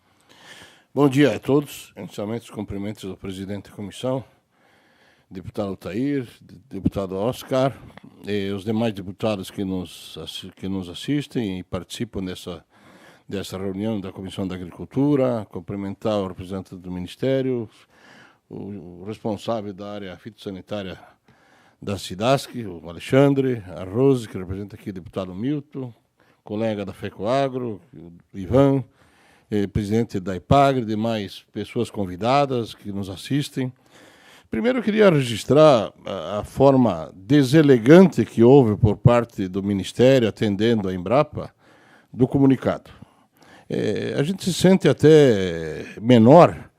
S5: Bom dia a todos. Inicialmente, os cumprimentos ao presidente da comissão, deputado Altair, deputado Oscar, e os demais deputados que nos assistem e participam dessa reunião da Comissão da Agricultura, cumprimentar o representante do Ministério, o responsável da área fitossanitária da SIDASC, o Alexandre, a Rose, que representa aqui o deputado Milton, colega da FECOAGRO, o Ivan, presidente da IPAGRE, demais pessoas convidadas que nos assistem, Primeiro eu queria registrar a forma deselegante que houve por parte do Ministério, atendendo a Embrapa, do comunicado. A gente se sente até menor,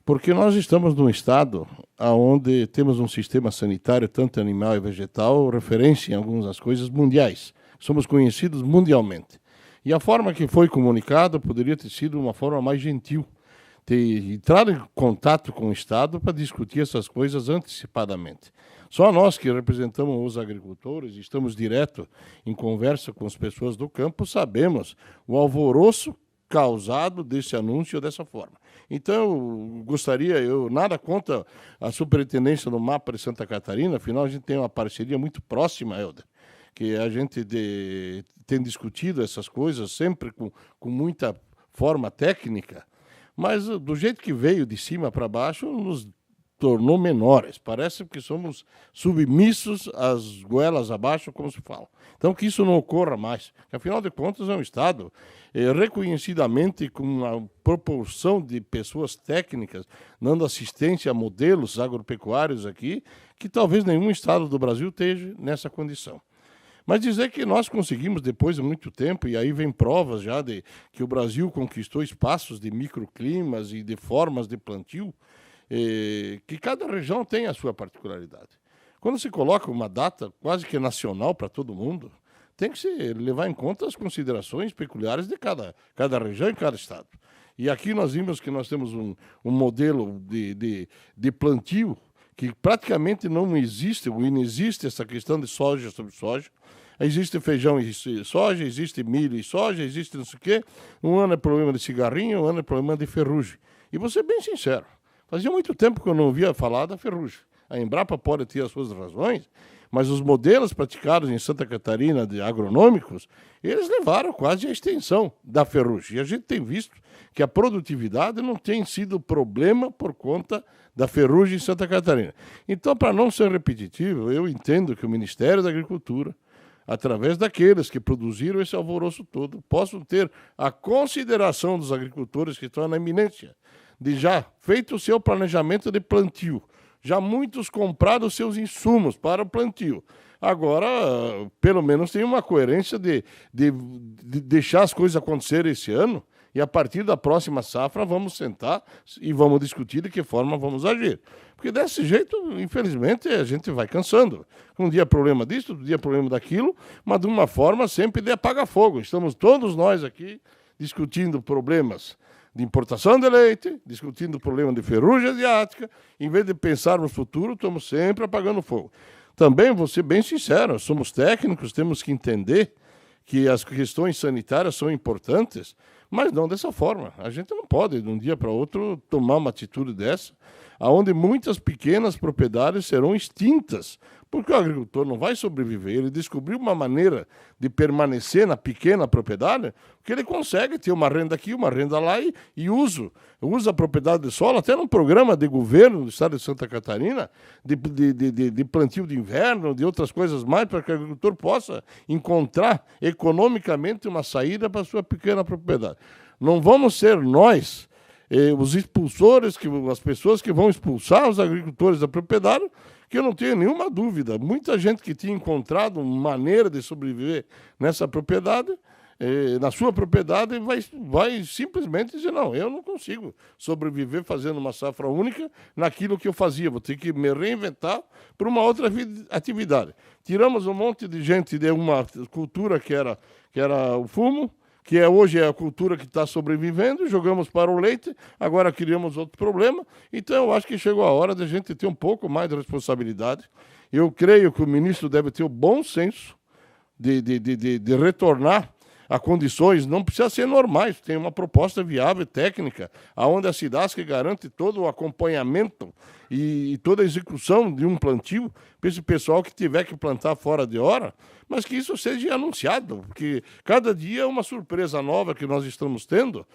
S5: porque nós estamos num estado onde temos um sistema sanitário, tanto animal e vegetal, referência em algumas coisas mundiais. Somos conhecidos mundialmente. E a forma que foi comunicado poderia ter sido uma forma mais gentil, ter entrado em contato com o Estado para discutir essas coisas antecipadamente. Só nós que representamos os agricultores, estamos direto em conversa com as pessoas do campo, sabemos o alvoroço causado desse anúncio dessa forma. Então, eu nada contra a superintendência do MAPA de Santa Catarina, afinal a gente tem uma parceria muito próxima, Helder, que a gente tem discutido essas coisas sempre com muita forma técnica, mas do jeito que veio de cima para baixo, nos tornou menores. Parece que somos submissos às goelas abaixo, como se fala. Então, que isso não ocorra mais. Afinal de contas, é um Estado reconhecidamente com uma proporção de pessoas técnicas dando assistência a modelos agropecuários aqui, que talvez nenhum Estado do Brasil esteja nessa condição. Mas dizer que nós conseguimos, depois de muito tempo, e aí vem provas já de que o Brasil conquistou espaços de microclimas e de formas de plantio, que cada região tem a sua particularidade. Quando se coloca uma data quase que nacional para todo mundo, tem que se levar em conta as considerações peculiares de cada região e cada estado. E aqui nós vimos que nós temos um modelo de plantio que praticamente não existe, ou inexiste essa questão de soja sobre soja. Existe feijão e soja, existe milho e soja, existe não sei o quê. Um ano é problema de cigarrinho, um ano é problema de ferrugem. E vou ser bem sincero, fazia muito tempo que eu não ouvia falar da ferrugem. A Embrapa pode ter as suas razões, mas os modelos praticados em Santa Catarina de agronômicos, eles levaram quase à extensão da ferrugem. E a gente tem visto que a produtividade não tem sido problema por conta da ferrugem em Santa Catarina. Então, para não ser repetitivo, eu entendo que o Ministério da Agricultura, através daqueles que produziram esse alvoroço todo, possam ter a consideração dos agricultores que estão na iminência de já feito o seu planejamento de plantio, já muitos compraram os seus insumos para o plantio. Agora, pelo menos tem uma coerência de deixar as coisas acontecerem esse ano, e a partir da próxima safra vamos sentar e vamos discutir de que forma vamos agir. Porque desse jeito, infelizmente, a gente vai cansando. Um dia é problema disso, outro dia é problema daquilo, mas de uma forma sempre de apaga-fogo. Estamos todos nós aqui discutindo problemas de importação de leite, discutindo o problema de ferrugem asiática. Em vez de pensar no futuro, estamos sempre apagando fogo. Também, vou ser bem sincero, somos técnicos, temos que entender que as questões sanitárias são importantes, mas não dessa forma. A gente não pode, de um dia para outro, tomar uma atitude dessa, onde muitas pequenas propriedades serão extintas, porque o agricultor não vai sobreviver. Ele descobriu uma maneira de permanecer na pequena propriedade, que ele consegue ter uma renda aqui, uma renda lá e usa a propriedade de solo, até num programa de governo do estado de Santa Catarina, de plantio de inverno, de outras coisas mais, para que o agricultor possa encontrar economicamente uma saída para a sua pequena propriedade. Não vamos ser nós os expulsores, as pessoas que vão expulsar os agricultores da propriedade, que eu não tenho nenhuma dúvida. Muita gente que tinha encontrado uma maneira de sobreviver nessa propriedade, na sua propriedade, vai simplesmente dizer, não, eu não consigo sobreviver fazendo uma safra única naquilo que eu fazia, vou ter que me reinventar para uma outra atividade. Tiramos um monte de gente de uma cultura que era o fumo, que hoje é a cultura que está sobrevivendo, jogamos para o leite, agora criamos outro problema. Então, eu acho que chegou a hora de a gente ter um pouco mais de responsabilidade. Eu creio que o ministro deve ter o bom senso de retornar a condições, não precisa ser normais, tem uma proposta viável técnica, onde a SIDASC garante todo o acompanhamento e toda a execução de um plantio para esse pessoal que tiver que plantar fora de hora, mas que isso seja anunciado, porque cada dia é uma surpresa nova que nós estamos tendo.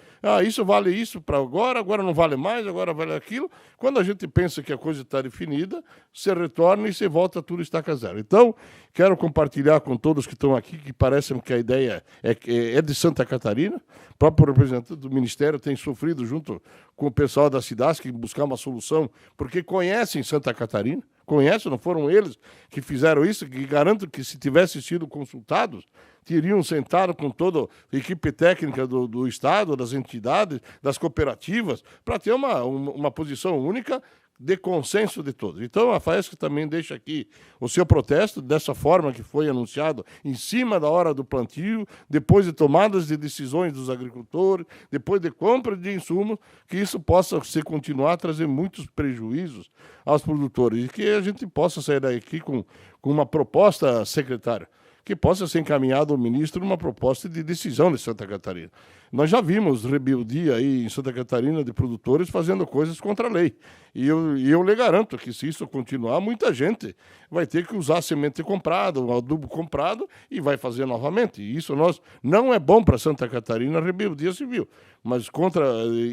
S5: Isso vale isso para agora não vale mais, agora vale aquilo. Quando a gente pensa que a coisa está definida, se retorna e se volta, tudo está a zero. Então, quero compartilhar com todos que estão aqui, que parecem que a ideia é de Santa Catarina. O próprio representante do Ministério tem sofrido junto com o pessoal da SIDASC, buscar uma solução, porque conhecem Santa Catarina, conhecem, não foram eles que fizeram isso, que garanto que se tivessem sido consultados, teriam sentado com toda a equipe técnica do Estado, das entidades, das cooperativas, para ter uma posição única de consenso de todos. Então, a FAESC também deixa aqui o seu protesto, dessa forma que foi anunciado, em cima da hora do plantio, depois de tomadas de decisões dos agricultores, depois de compra de insumos, que isso possa continuar a trazer muitos prejuízos aos produtores e que a gente possa sair daqui com uma proposta, secretária, que possa ser encaminhado ao ministro uma proposta de decisão de Santa Catarina. Nós já vimos rebeldia aí em Santa Catarina de produtores fazendo coisas contra a lei. E eu lhe garanto que, se isso continuar, muita gente vai ter que usar semente comprada, o adubo comprado, e vai fazer novamente. E isso não é bom para Santa Catarina, a rebeldia civil, mas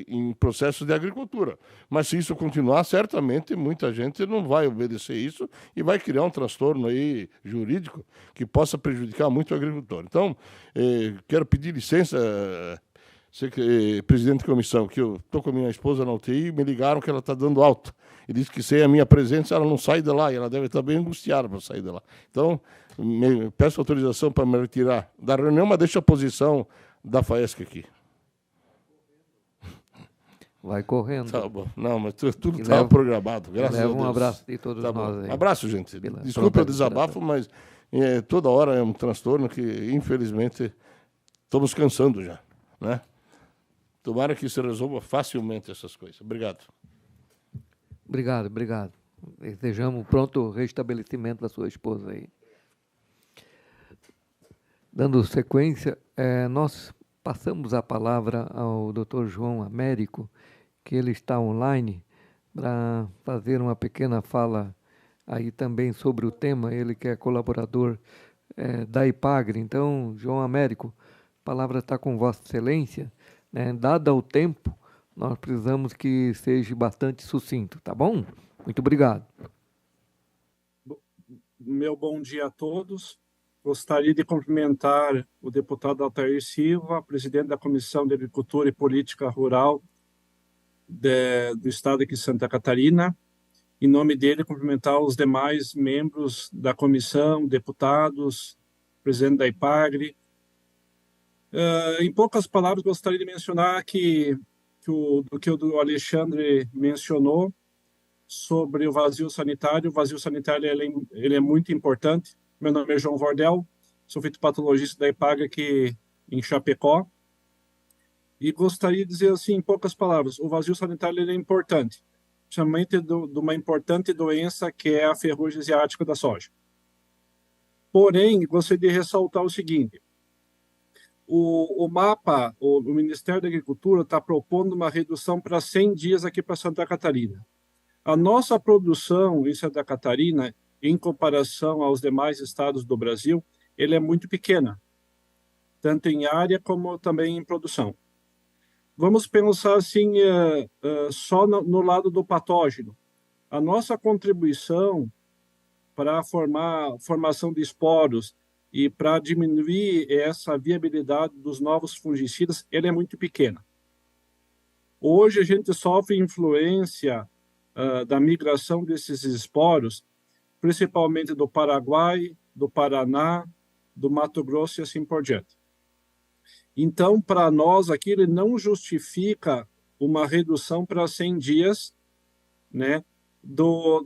S5: em processos de agricultura. Mas se isso continuar, certamente muita gente não vai obedecer isso e vai criar um transtorno aí jurídico que possa prejudicar muito o agricultor. Então, quero pedir licença, presidente de comissão, que eu estou com a minha esposa na UTI e me ligaram que ela está dando alta. E disse que sem a minha presença ela não sai de lá, e ela deve estar bem angustiada para sair de lá. Então, peço autorização para me retirar da reunião, mas deixo a posição da FAESC aqui.
S1: Vai correndo.
S5: Tá bom. Não, mas tudo estava programado, graças a Deus.
S1: Leva um abraço de todos
S5: Tá
S1: nós aí.
S5: Um abraço, gente. Desculpa o desabafo, mas toda hora é um transtorno que, infelizmente, estamos cansando já, né? Tomara que se resolva facilmente essas coisas. Obrigado.
S1: Obrigado. Desejamos pronto restabelecimento da sua esposa aí. Dando sequência, nós passamos a palavra ao Dr. João Américo, que ele está online, para fazer uma pequena fala aí também sobre o tema, ele que é colaborador da IPAGRE. Então, João Américo, a palavra está com Vossa Excelência. Dado o tempo, nós precisamos que seja bastante sucinto, tá bom? Muito obrigado.
S6: Meu bom dia a todos. Gostaria de cumprimentar o deputado Altair Silva, presidente da Comissão de Agricultura e Política Rural do Estado aqui de Santa Catarina. Em nome dele, cumprimentar os demais membros da comissão, deputados, presidente da IPAGRE. Em poucas palavras, gostaria de mencionar que o Alexandre mencionou sobre o vazio sanitário. O vazio sanitário ele é muito importante. Meu nome é João Vordel, sou fitopatologista da IPAGRE aqui em Chapecó. E gostaria de dizer assim, em poucas palavras, o vazio sanitário ele é importante, principalmente de uma importante doença que é a ferrugem asiática da soja. Porém, gostaria de ressaltar o seguinte: o MAPA, o Ministério da Agricultura, está propondo uma redução para 100 dias aqui para Santa Catarina. A nossa produção em Santa Catarina, em comparação aos demais estados do Brasil, ele é muito pequena, tanto em área como também em produção. Vamos pensar assim, só no lado do patógeno. A nossa contribuição para a formação de esporos e para diminuir essa viabilidade dos novos fungicidas, ele é muito pequena. Hoje a gente sofre influência da migração desses esporos, principalmente do Paraguai, do Paraná, do Mato Grosso e assim por diante. Então, para nós aqui, ele não justifica uma redução para 100 dias, né,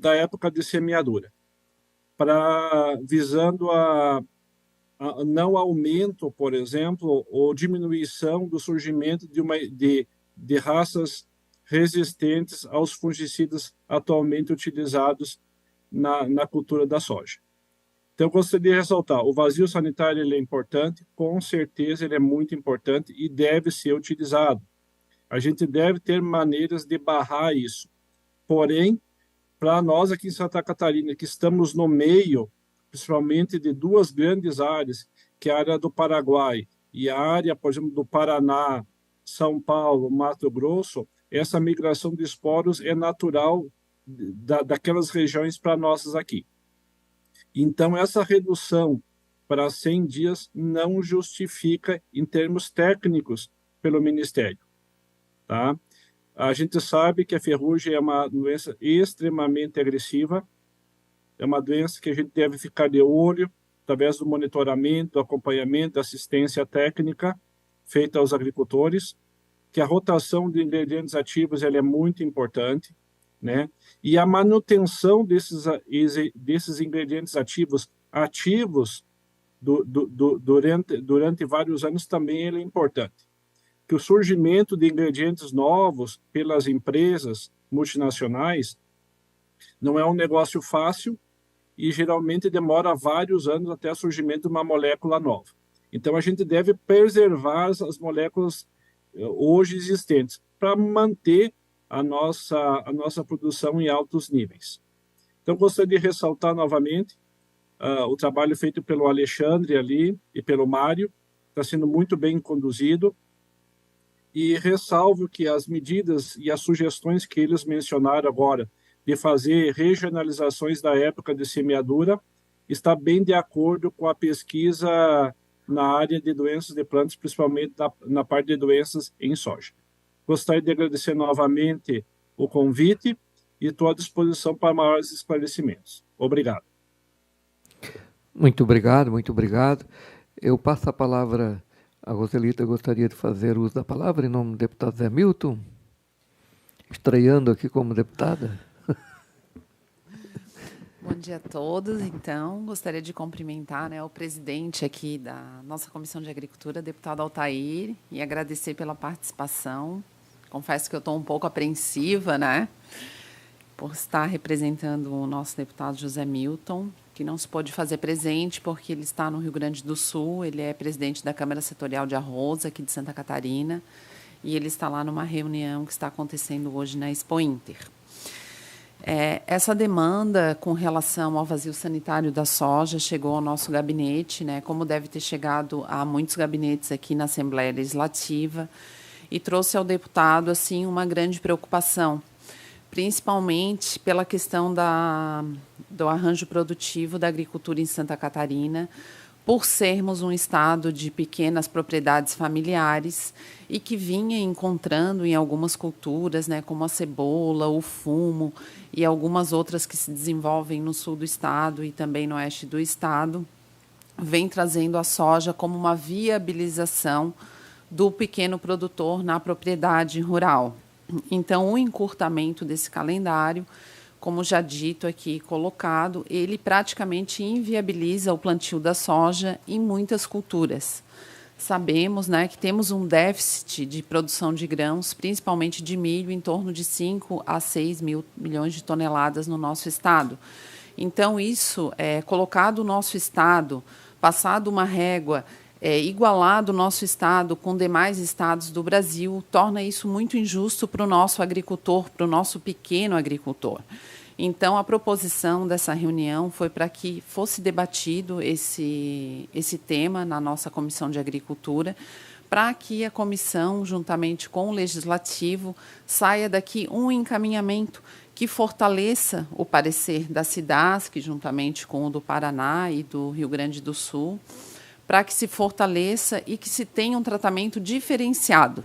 S6: da época de semeadura, visando não aumento, por exemplo, ou diminuição do surgimento de raças resistentes aos fungicidas atualmente utilizados na cultura da soja. Então, eu gostaria de ressaltar, o vazio sanitário ele é importante, com certeza ele é muito importante e deve ser utilizado. A gente deve ter maneiras de barrar isso. Porém, para nós aqui em Santa Catarina, que estamos no meio, principalmente de duas grandes áreas, que é a área do Paraguai e a área, por exemplo, do Paraná, São Paulo, Mato Grosso, essa migração de esporos é natural daquelas regiões para nossas aqui. Então, essa redução para 100 dias não justifica em termos técnicos pelo Ministério. Tá? A gente sabe que a ferrugem é uma doença extremamente agressiva, é uma doença que a gente deve ficar de olho, através do monitoramento, do acompanhamento, da assistência técnica feita aos agricultores, que a rotação de ingredientes ativos ela é muito importante, né? E a manutenção desses ingredientes ativos durante vários anos também ele é importante. Que o surgimento de ingredientes novos pelas empresas multinacionais não é um negócio fácil e geralmente demora vários anos até o surgimento de uma molécula nova. Então, a gente deve preservar as moléculas hoje existentes para manter a nossa produção em altos níveis. Então, gostaria de ressaltar novamente o trabalho feito pelo Alexandre ali e pelo Mário, está sendo muito bem conduzido, e ressalvo que as medidas e as sugestões que eles mencionaram agora, de fazer regionalizações da época de semeadura, está bem de acordo com a pesquisa na área de doenças de plantas, principalmente na parte de doenças em soja. Gostaria de agradecer novamente o convite e estou à disposição para maiores esclarecimentos. Obrigado.
S1: Muito obrigado, muito obrigado. Eu passo a palavra a Roselita. Gostaria de fazer uso da palavra em nome do deputado Zé Milton, estreando aqui como deputada.
S7: Bom dia a todos. Então, gostaria de cumprimentar, né, o presidente aqui da nossa Comissão de Agricultura, deputado Altair, e agradecer pela participação. Confesso que eu estou um pouco apreensiva, né, por estar representando o nosso deputado José Milton, que não se pôde fazer presente porque ele está no Rio Grande do Sul, ele é presidente da Câmara Setorial de Arroz, aqui de Santa Catarina, e ele está lá numa reunião que está acontecendo hoje na Expo Inter. Essa demanda com relação ao vazio sanitário da soja chegou ao nosso gabinete, né, como deve ter chegado a muitos gabinetes aqui na Assembleia Legislativa, e trouxe ao deputado assim, uma grande preocupação, principalmente pela questão do arranjo produtivo da agricultura em Santa Catarina, por sermos um estado de pequenas propriedades familiares e que vinha encontrando em algumas culturas, né, como a cebola, o fumo e algumas outras que se desenvolvem no sul do estado e também no oeste do estado, vem trazendo a soja como uma viabilização do pequeno produtor na propriedade rural. Então, o encurtamento desse calendário, como já dito aqui, colocado, ele praticamente inviabiliza o plantio da soja em muitas culturas. Sabemos, né, que temos um déficit de produção de grãos, principalmente de milho, em torno de 5 a 6 mil milhões de toneladas no nosso estado. Então, isso, colocado o nosso estado, passado uma régua, igualado o nosso estado com demais estados do Brasil, torna isso muito injusto para o nosso agricultor, para o nosso pequeno agricultor. Então, a proposição dessa reunião foi para que fosse debatido esse tema na nossa Comissão de Agricultura, para que a comissão, juntamente com o Legislativo, saia daqui um encaminhamento que fortaleça o parecer da SIDASC, juntamente com o do Paraná e do Rio Grande do Sul, para que se fortaleça e que se tenha um tratamento diferenciado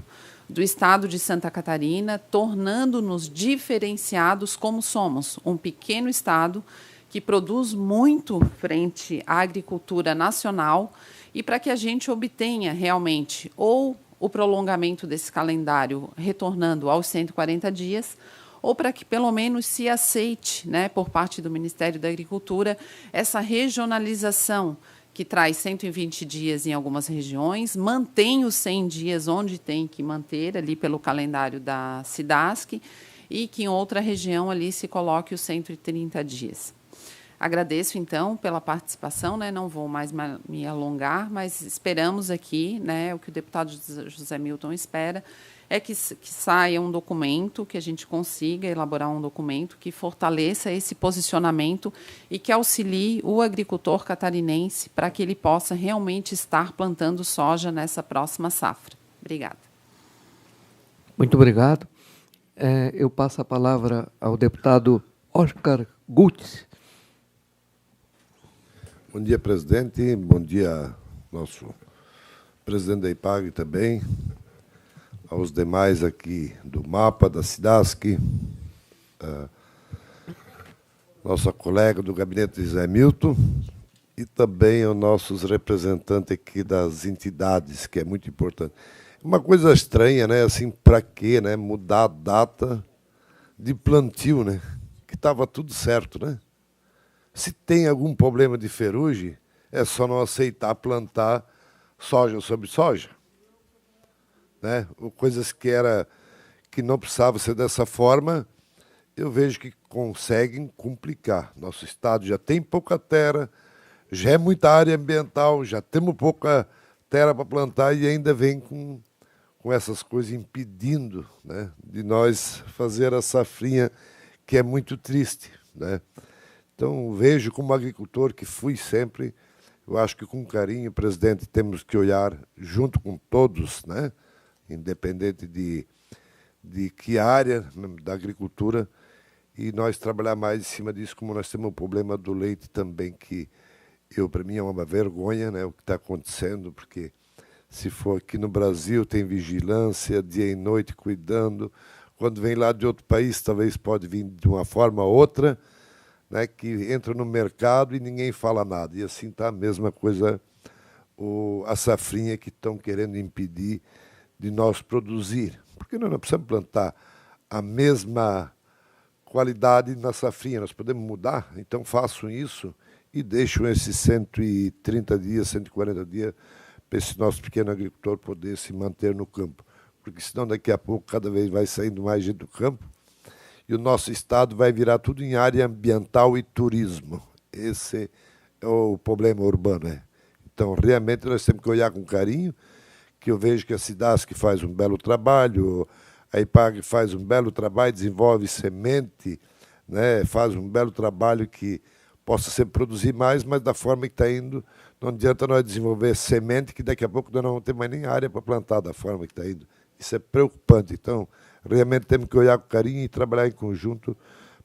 S7: do estado de Santa Catarina, tornando-nos diferenciados como somos, um pequeno estado que produz muito frente à agricultura nacional, e para que a gente obtenha realmente ou o prolongamento desse calendário retornando aos 140 dias, ou para que pelo menos se aceite, né, por parte do Ministério da Agricultura, essa regionalização que traz 120 dias em algumas regiões, mantém os 100 dias onde tem que manter, ali pelo calendário da SIDASC, e que em outra região ali se coloque os 130 dias. Agradeço, então, pela participação, né? Não vou mais me alongar, mas esperamos aqui, né, o que o deputado José Milton espera, é que saia um documento, que a gente consiga elaborar um documento que fortaleça esse posicionamento e que auxilie o agricultor catarinense para que ele possa realmente estar plantando soja nessa próxima safra. Obrigada.
S1: Muito obrigado. Eu passo a palavra ao deputado Oscar Gutz.
S8: Bom dia, presidente. Bom dia, nosso presidente da IPAG também. aos demais aqui do MAPA, da SIDASC, nossa colega do gabinete Zé Milton, e também aos nossos representantes aqui das entidades, que é muito importante. Uma coisa estranha, né? Assim, para quê, né? Mudar a data de plantio, né? Que estava tudo certo, né? Se tem algum problema de ferrugem, é só não aceitar plantar soja sobre soja, né? Ou coisas que não precisava ser dessa forma, eu vejo que conseguem complicar. Nosso estado já tem pouca terra, já é muita área ambiental, já temos pouca terra para plantar e ainda vem com essas coisas impedindo, né, de nós fazer a safrinha, que é muito triste, né? Então, vejo como agricultor que fui sempre, eu acho que com carinho, presidente, temos que olhar junto com todos, né, independente de que área da agricultura, e nós trabalhar mais em cima disso, como nós temos o problema do leite também, que para mim é uma vergonha, né, o que está acontecendo, porque se for aqui no Brasil tem vigilância dia e noite cuidando, quando vem lá de outro país talvez pode vir de uma forma ou outra, né, que entra no mercado e ninguém fala nada, e assim está a mesma coisa a safrinha que estão querendo impedir de nós produzir, porque nós não precisamos plantar a mesma qualidade na safrinha, nós podemos mudar, então façam isso e deixam esses 130 dias, 140 dias, para esse nosso pequeno agricultor poder se manter no campo. Porque senão daqui a pouco cada vez vai saindo mais gente do campo e o nosso estado vai virar tudo em área ambiental e turismo. Esse é o problema urbano, né? Então, realmente, nós temos que olhar com carinho, que eu vejo que a SIDASC faz um belo trabalho, a IPAG faz um belo trabalho, desenvolve semente, né? Faz um belo trabalho que possa sempre produzir mais, mas da forma que está indo, não adianta nós desenvolver semente, que daqui a pouco nós não vamos ter mais nem área para plantar da forma que está indo. Isso é preocupante. Então, realmente temos que olhar com carinho e trabalhar em conjunto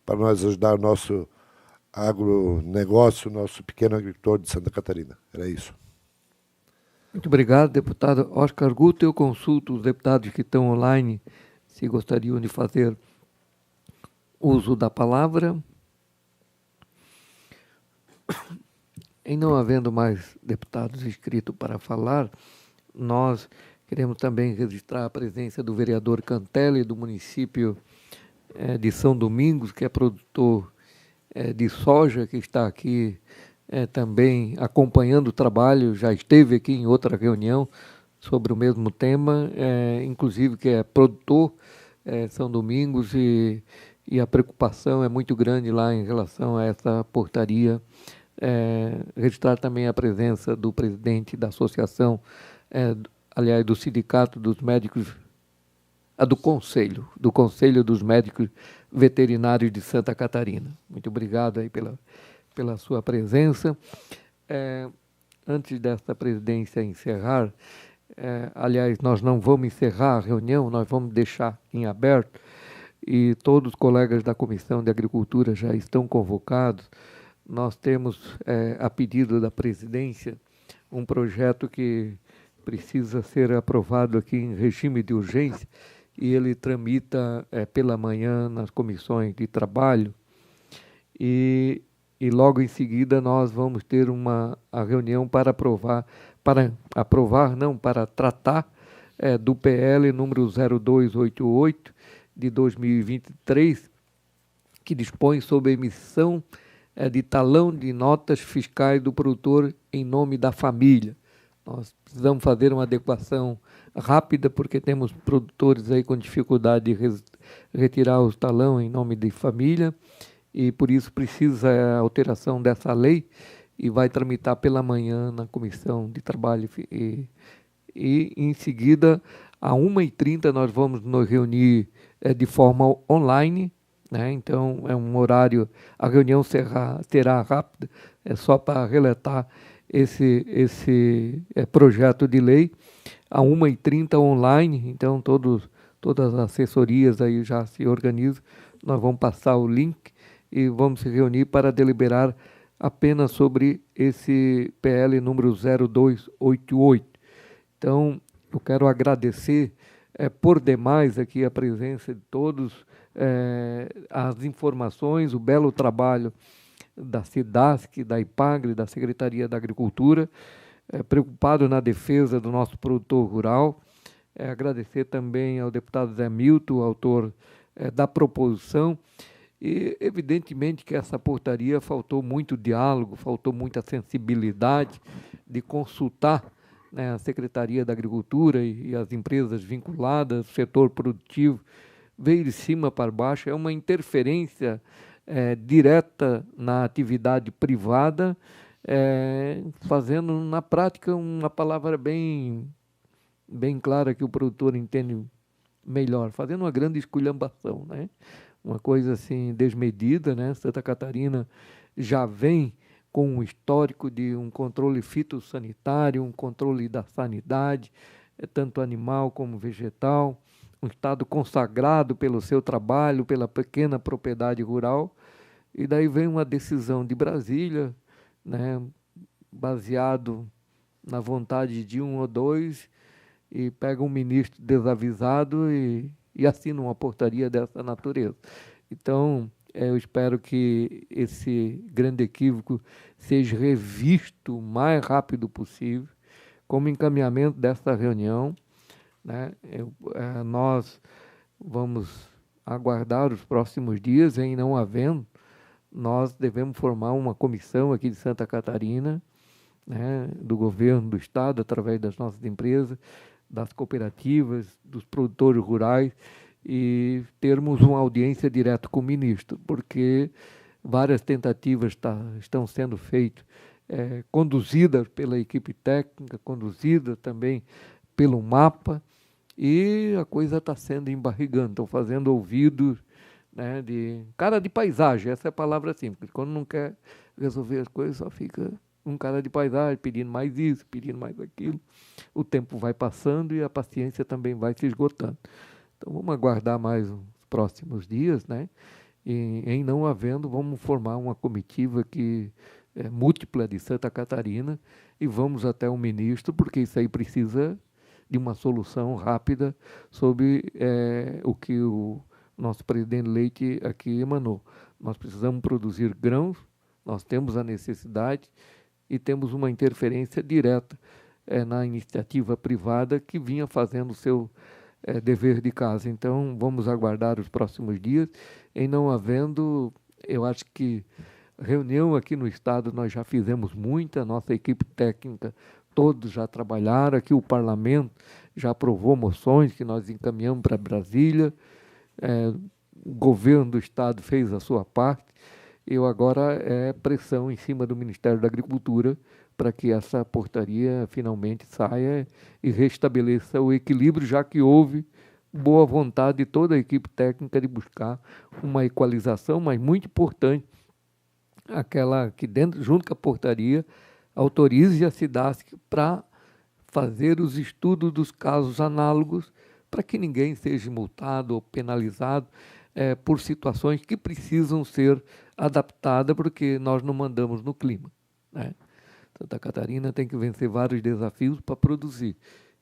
S8: para nós ajudar o nosso agronegócio, o nosso pequeno agricultor de Santa Catarina. Era isso.
S1: Muito obrigado, deputado Oscar Guto. Eu consulto os deputados que estão online se gostariam de fazer uso da palavra. Em não havendo mais deputados inscritos para falar, nós queremos também registrar a presença do vereador Cantelli, do município de São Domingos, que é produtor de soja, que está aqui também acompanhando o trabalho, já esteve aqui em outra reunião sobre o mesmo tema, inclusive que é produtor São Domingos, e a preocupação é muito grande lá em relação a essa portaria. Registrar também a presença do presidente da associação, aliás, do Sindicato dos Médicos, do Conselho dos Médicos Veterinários de Santa Catarina. Muito obrigado aí pela sua presença. Antes desta presidência encerrar, aliás, nós não vamos encerrar a reunião, nós vamos deixar em aberto, e todos os colegas da Comissão de Agricultura já estão convocados. Nós temos, a pedido da presidência, um projeto que precisa ser aprovado aqui em regime de urgência, e ele tramita pela manhã nas comissões de trabalho, e logo em seguida nós vamos ter a reunião para tratar do PL número 0288 de 2023, que dispõe sobre a emissão de talão de notas fiscais do produtor em nome da família. Nós precisamos fazer uma adequação rápida, porque temos produtores aí com dificuldade de retirar os talão em nome de família, e por isso precisa a alteração dessa lei, e vai tramitar pela manhã na Comissão de Trabalho. E em seguida, às 1h30, nós vamos nos reunir de forma online, né? Então, é um horário, a reunião será rápida, só para relatar esse projeto de lei, a 1h30 online. Então, todas as assessorias aí já se organizam, nós vamos passar o link e vamos se reunir para deliberar apenas sobre esse PL número 0288. Então, eu quero agradecer por demais aqui a presença de todos, as informações, o belo trabalho da SIDASC, da IPAGRE, da Secretaria da Agricultura, preocupado na defesa do nosso produtor rural. Agradecer também ao deputado Zé Milton, autor da proposição, e evidentemente que essa portaria faltou muito diálogo, faltou muita sensibilidade de consultar, né, a Secretaria da Agricultura e as empresas vinculadas, o setor produtivo, veio de cima para baixo, é uma interferência direta na atividade privada, fazendo na prática uma palavra bem clara que o produtor entende melhor, fazendo uma grande esculhambação, né? Uma coisa assim desmedida, né? Santa Catarina já vem com um histórico de um controle fitossanitário, um controle da sanidade, tanto animal como vegetal, um estado consagrado pelo seu trabalho, pela pequena propriedade rural, e daí vem uma decisão de Brasília, né, baseado na vontade de um ou dois, e pega um ministro desavisado e assina uma portaria dessa natureza. Então, eu espero que esse grande equívoco seja revisto o mais rápido possível, como encaminhamento dessa reunião, né? Nós vamos aguardar os próximos dias, em não havendo, nós devemos formar uma comissão aqui de Santa Catarina, né, do governo do estado, através das nossas empresas, das cooperativas, dos produtores rurais, e termos uma audiência direta com o ministro, porque várias tentativas estão sendo feitas, conduzidas pela equipe técnica, conduzidas também pelo MAPA, e a coisa está sendo embarrigando, estão fazendo ouvidos, né, de cara de paisagem, essa é a palavra simples, quando não quer resolver as coisas, só fica um cara de paisagem, pedindo mais isso, pedindo mais aquilo. O tempo vai passando e a paciência também vai se esgotando. Então, vamos aguardar mais os próximos dias, né? E, em não havendo, vamos formar uma comitiva que múltipla de Santa Catarina e vamos até o ministro, porque isso aí precisa de uma solução rápida sobre o que o nosso presidente Leite aqui emanou. Nós precisamos produzir grãos, nós temos a necessidade e temos uma interferência direta na iniciativa privada que vinha fazendo o seu dever de casa. Então, vamos aguardar os próximos dias. Em não havendo, eu acho que reunião aqui no estado nós já fizemos muita, nossa equipe técnica, todos já trabalharam, aqui o parlamento já aprovou moções que nós encaminhamos para Brasília, o governo do estado fez a sua parte, eu agora pressão em cima do Ministério da Agricultura para que essa portaria finalmente saia e restabeleça o equilíbrio, já que houve boa vontade de toda a equipe técnica de buscar uma equalização, mas muito importante, aquela que junto com a portaria, autorize a SIDASC para fazer os estudos dos casos análogos para que ninguém seja multado ou penalizado por situações que precisam ser adaptadas, porque nós não mandamos no clima, né? Santa Catarina tem que vencer vários desafios para produzir,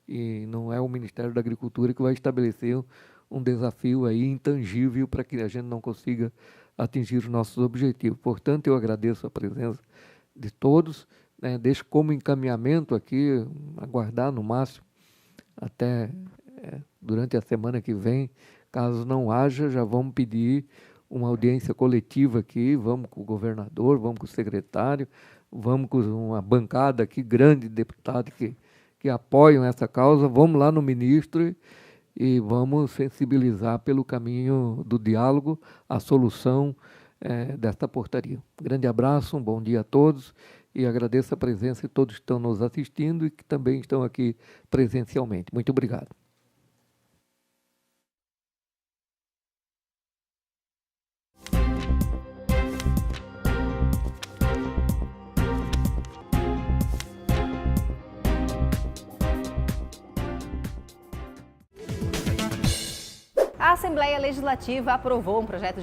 S1: e não é o Ministério da Agricultura que vai estabelecer um desafio aí intangível para que a gente não consiga atingir os nossos objetivos. Portanto, eu agradeço a presença de todos, né? Deixo como encaminhamento aqui, aguardar no máximo até durante a semana que vem. Caso não haja, já vamos pedir uma audiência coletiva aqui, vamos com o governador, vamos com o secretário, vamos com uma bancada aqui grande de deputados que apoiam essa causa, vamos lá no ministro e vamos sensibilizar pelo caminho do diálogo a solução desta portaria. Grande abraço, um bom dia a todos e agradeço a presença de todos que estão nos assistindo e que também estão aqui presencialmente. Muito obrigado.
S9: A Assembleia Legislativa aprovou um projeto de